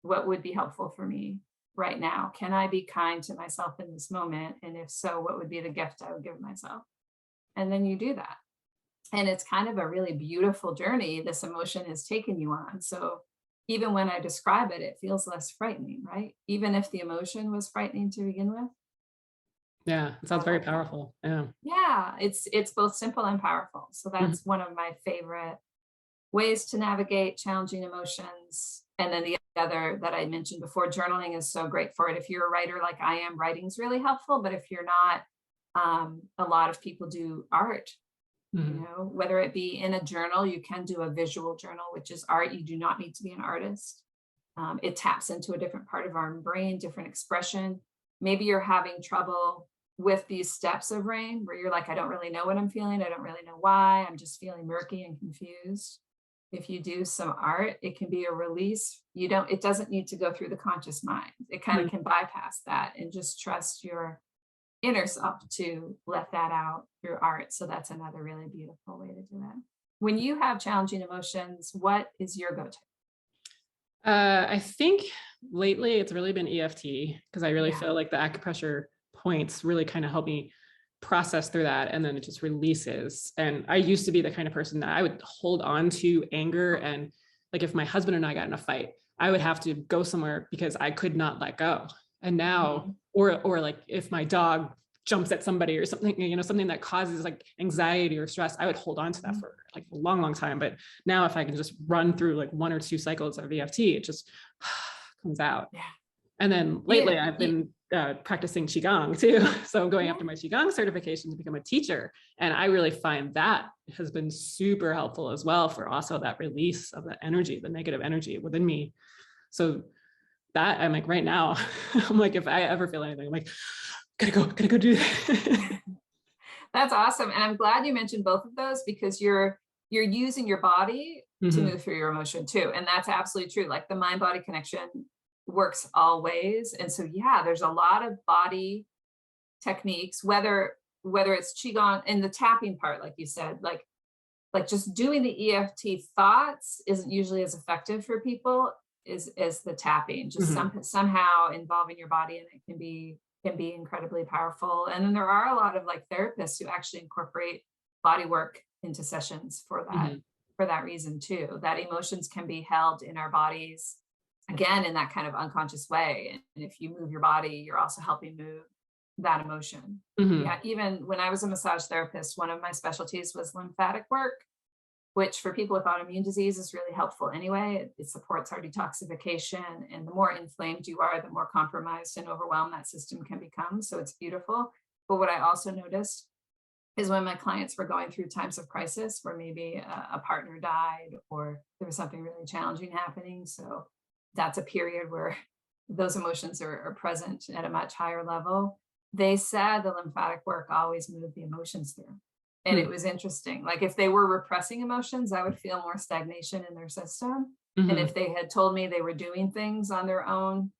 What would be helpful for me right now? Can I be kind to myself in this moment? And if so, what would be the gift I would give myself? And then you do that. And it's kind of a really beautiful journey this emotion has taken you on. So even when I describe it, it feels less frightening, right? Even if the emotion was frightening to begin with. Yeah, it sounds very powerful. Yeah. Yeah, it's both simple and powerful. So that's one of my favorite ways to navigate challenging emotions. And then the other that I mentioned before, journaling is so great for it. If you're a writer like I am, writing's really helpful. But if you're not, a lot of people do art. You know, whether it be in a journal, you can do a visual journal, which is art. You do not need to be an artist. It taps into a different part of our brain, different expression. Maybe you're having trouble with these steps of RAIN where you're like, I don't really know what I'm feeling. I don't really know why. I'm just feeling murky and confused. If you do some art, it can be a release. It doesn't need to go through the conscious mind. It kind of can bypass that and just trust your inner self to let that out through art. So that's another really beautiful way to do it. When you have challenging emotions, what is your go-to? I think lately it's really been EFT because I really feel like the acupressure points really kind of help me process through that, and then it just releases. And I used to be the kind of person that I would hold on to anger, and like if my husband and I got in a fight, I would have to go somewhere because I could not let go. And now, or like if my dog jumps at somebody or something, you know, something that causes like anxiety or stress, I would hold on to that for like a long, long time. But now if I can just run through like 1 or 2 cycles of EFT, it just comes out. Yeah. And then lately I've been practicing Qigong too. So I'm going after my Qigong certification to become a teacher. And I really find that has been super helpful as well for also that release of the energy, the negative energy within me. So that I'm like, right now, I'm like, if I ever feel anything, I'm like, gotta go do that. That's awesome. And I'm glad you mentioned both of those because you're using your body to move through your emotion too. And that's absolutely true. Like the mind-body connection works all ways. And so, yeah, there's a lot of body techniques, whether it's Qigong and the tapping part, like you said, like just doing the EFT thoughts isn't usually as effective for people as the tapping, just somehow involving your body, and it can be incredibly powerful. And then there are a lot of like therapists who actually incorporate body work into sessions for that reason too, that emotions can be held in our bodies again in that kind of unconscious way. And if you move your body, you're also helping move that emotion. Yeah, even when I was a massage therapist, one of my specialties was lymphatic work, which for people with autoimmune disease is really helpful anyway. It supports our detoxification, and the more inflamed you are, the more compromised and overwhelmed that system can become. So it's beautiful. But what I also noticed is when my clients were going through times of crisis where maybe a partner died or there was something really challenging happening. So that's a period where those emotions are present at a much higher level. They said the lymphatic work always moved the emotions through. And it was interesting. Like if they were repressing emotions, I would feel more stagnation in their system. And if they had told me they were doing things on their own,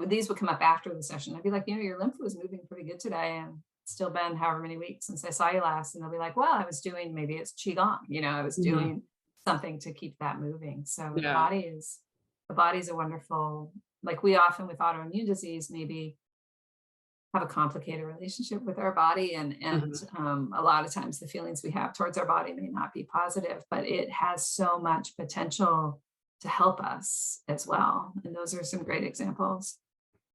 these would come up after the session. I'd be like, your lymph was moving pretty good today. And it's still been however many weeks since I saw you last. And they'll be like, well, I was doing, maybe it's Qigong, I was doing something to keep that moving. So the body's a wonderful, like we often with autoimmune disease, maybe have a complicated relationship with our body, and a lot of times the feelings we have towards our body may not be positive, but it has so much potential to help us as well. And those are some great examples.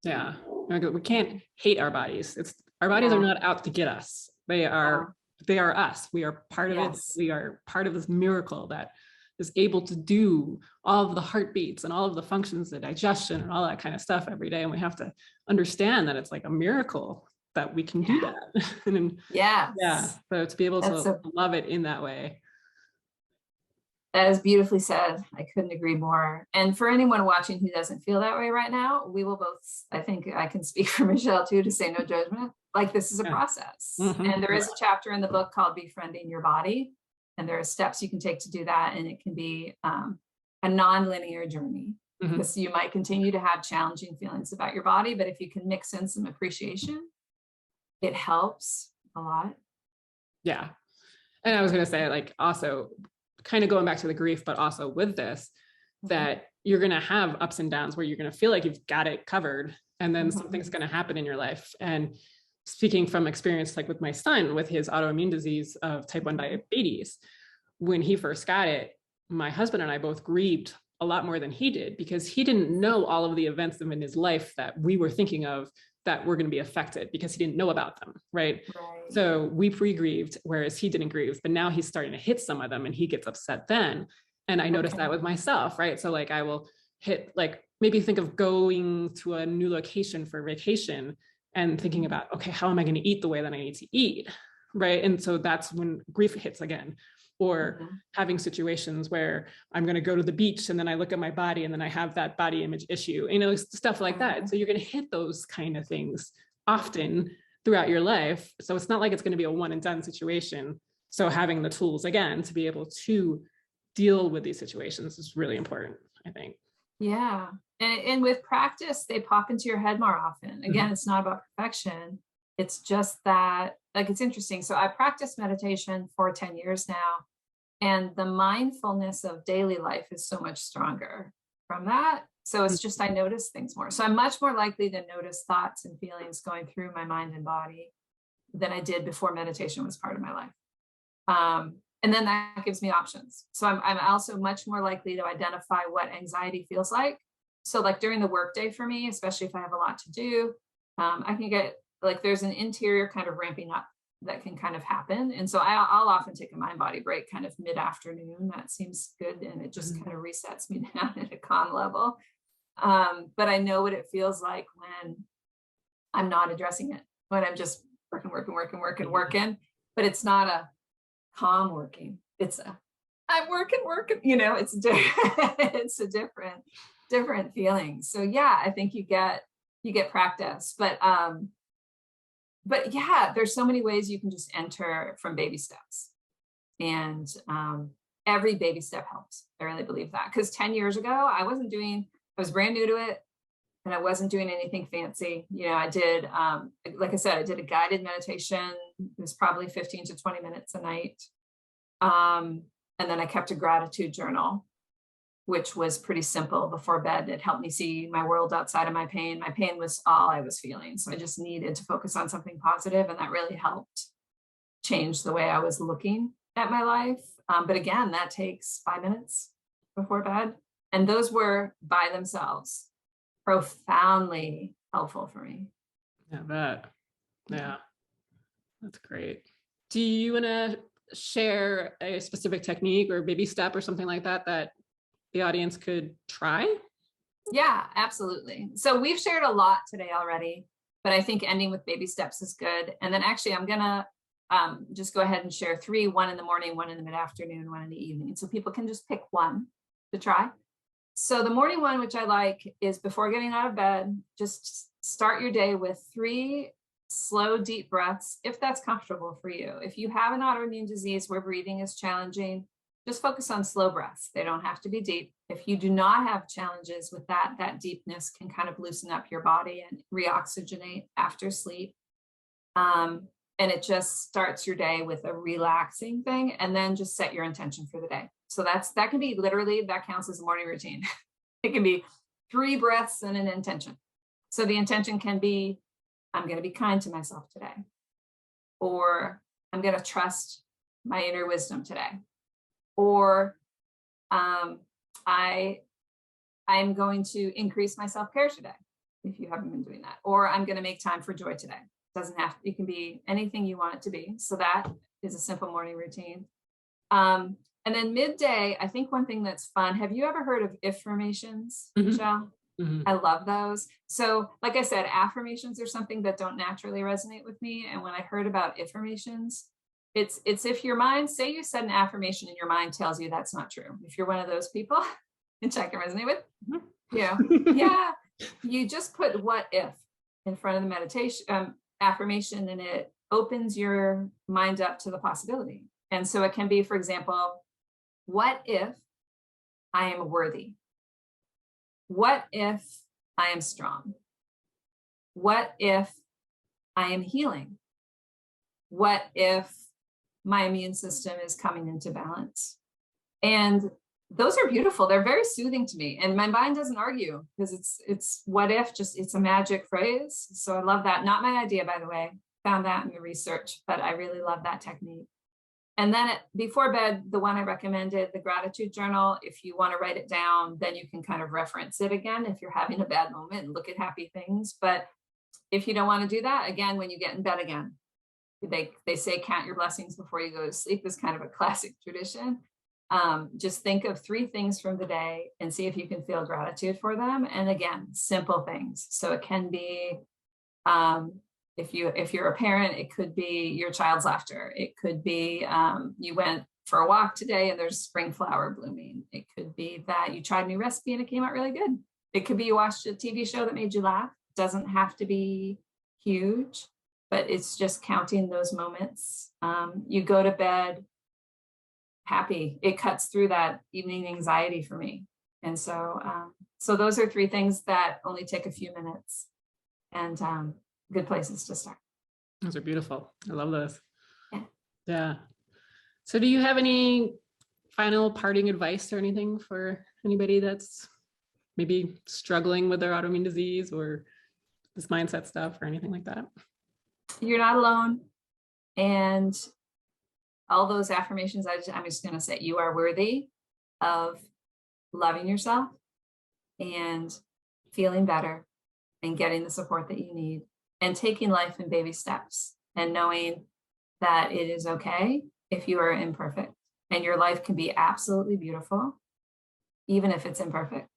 Yeah, we can't hate our bodies. Our bodies are not out to get us. They are us. We are part of it. We are part of this miracle that is able to do all of the heartbeats and all of the functions, the digestion and all that kind of stuff every day. And we have to understand that it's like a miracle that we can do that. And so to be able to love it in that way. That is beautifully said. I couldn't agree more. And for anyone watching who doesn't feel that way right now, we will both, I think I can speak for Michele too, to say no judgment. Like, this is a process. And there is a chapter in the book called Befriending Your Body. And there are steps you can take to do that. And it can be a non-linear journey, because you might continue to have challenging feelings about your body, but if you can mix in some appreciation, it helps a lot. Yeah. And I was going to say, like, also kind of going back to the grief, but also with this, that you're going to have ups and downs where you're going to feel like you've got it covered, and then something's going to happen in your life. And speaking from experience, like with my son, with his autoimmune disease of type 1 diabetes, when he first got it, my husband and I both grieved a lot more than he did, because he didn't know all of the events in his life that we were thinking of that were going to be affected, because he didn't know about them. Right. So we pre-grieved, whereas he didn't grieve, but now he's starting to hit some of them and he gets upset then. And I noticed that with myself. Right. So like, I will hit, like, maybe think of going to a new location for vacation and thinking about, okay, how am I going to eat the way that I need to eat? Right. And so that's when grief hits again. Or having situations where I'm going to go to the beach and then I look at my body and then I have that body image issue, you know, stuff like that. So you're going to hit those kind of things often throughout your life. So it's not like it's going to be a one and done situation. So having the tools, again, to be able to deal with these situations is really important, I think. Yeah. And with practice, they pop into your head more often. Again, it's not about perfection. It's just that, like, it's interesting. So I practiced meditation for 10 years now, and the mindfulness of daily life is so much stronger from that. So it's just, I notice things more. So I'm much more likely to notice thoughts and feelings going through my mind and body than I did before meditation was part of my life. And then that gives me options. So I'm also much more likely to identify what anxiety feels like. So like during the workday for me, especially if I have a lot to do, I can get, like, there's an interior kind of ramping up that can kind of happen. And so I'll often take a mind body break kind of mid-afternoon. That seems good. And it just kind of resets me down at a calm level. But I know what it feels like when I'm not addressing it, when I'm just working. But it's not a calm working. It's a, I'm working, you know, it's it's a different feeling. So yeah, I think you get practice, but yeah, there's so many ways you can just enter from baby steps, and every baby step helps. I really believe that, because 10 years ago, I was brand new to it, and I wasn't doing anything fancy. You know, I did, like I said, I did a guided meditation. It was probably 15 to 20 minutes a night. And then I kept a gratitude journal, which was pretty simple before bed. It helped me see my world outside of my pain. My pain was all I was feeling. So I just needed to focus on something positive, and that really helped change the way I was looking at my life. But again, that takes 5 minutes before bed. And those were by themselves profoundly helpful for me. Yeah, that. Yeah, that's great. Do you want to share a specific technique or baby step or something like that that the audience could try? Yeah, absolutely. So we've shared a lot today already, but I think ending with baby steps is good. And then actually I'm gonna just go ahead and share 3, 1 in the morning, 1 in the mid-afternoon, 1 in the evening. So people can just pick one to try. So the morning one, which I like, is before getting out of bed, just start your day with 3 slow, deep breaths, if that's comfortable for you. If you have an autoimmune disease where breathing is challenging, just focus on slow breaths. They don't have to be deep. If you do not have challenges with that, that deepness can kind of loosen up your body and reoxygenate after sleep. And it just starts your day with a relaxing thing, and then just set your intention for the day. So that can be literally, that counts as a morning routine. It can be 3 breaths and an intention. So the intention can be, I'm going to be kind to myself today, or I'm going to trust my inner wisdom today, or I'm going to increase my self-care today, if you haven't been doing that, or I'm going to make time for joy today. Doesn't have, it can be anything you want it to be. So that is a simple morning routine. And then midday, I think one thing that's fun, have you ever heard of affirmations, Michele? I love those. So like I said, affirmations are something that don't naturally resonate with me. And when I heard about affirmations, It's if your mind, say you said an affirmation and your mind tells you that's not true. If you're one of those people, and check and resonate with, yeah, yeah, you just put what if in front of the meditation affirmation, and it opens your mind up to the possibility. And so it can be, for example, what if I am worthy? What if I am strong? What if I am healing? What if my immune system is coming into balance? And those are beautiful. They're very soothing to me. And my mind doesn't argue, because it's what if, just it's a magic phrase. So I love that. Not my idea, by the way. Found that in the research, but I really love that technique. And then before bed, the one I recommended, the gratitude journal, if you want to write it down, then you can kind of reference it again if you're having a bad moment and look at happy things. But if you don't want to do that, again, when you get in bed again, they say count your blessings before you go to sleep is kind of a classic tradition. Just think of 3 things from the day and see if you can feel gratitude for them. And again, simple things. So it can be, if you're a parent, it could be your child's laughter. It could be you went for a walk today and there's spring flower blooming. It could be that you tried a new recipe and it came out really good. It could be you watched a TV show that made you laugh. It doesn't have to be huge, but it's just counting those moments. You go to bed happy. It cuts through that evening anxiety for me. And so, so those are 3 things that only take a few minutes, and good places to start. Those are beautiful. I love those. Yeah. Yeah. So do you have any final parting advice or anything for anybody that's maybe struggling with their autoimmune disease or this mindset stuff or anything like that? You're not alone. And all those affirmations, I'm just going to say, you are worthy of loving yourself and feeling better and getting the support that you need, and taking life in baby steps, and knowing that it is okay if you are imperfect, and your life can be absolutely beautiful, even if it's imperfect.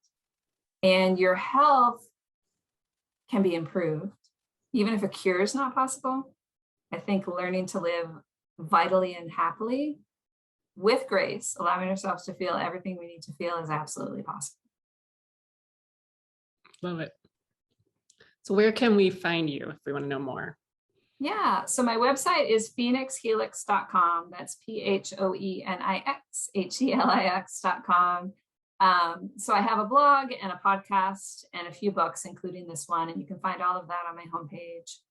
And your health can be improved, even if a cure is not possible. I think learning to live vitally and happily with grace, allowing ourselves to feel everything we need to feel, is absolutely possible. Love it. So where can we find you if we want to know more? Yeah, so my website is phoenixhelix.com. That's PhoenixHelix.com. So I have a blog and a podcast and a few books, including this one, and you can find all of that on my homepage.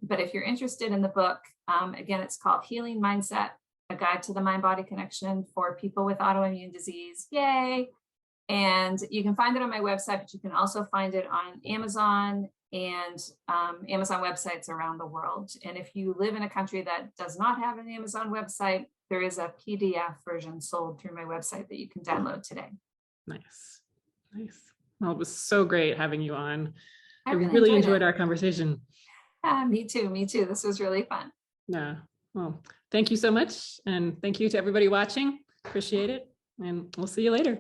But if you're interested in the book, again, it's called Healing Mindset, A Guide to the Mind-Body Connection for People with Autoimmune Disease. Yay! And you can find it on my website, but you can also find it on Amazon and Amazon websites around the world. And if you live in a country that does not have an Amazon website, there is a PDF version sold through my website that you can download today. Nice. Nice. Well, it was so great having you on. I really enjoyed our conversation. Me too. Me too. This was really fun. Yeah. Well, thank you so much. And thank you to everybody watching. Appreciate it. And we'll see you later.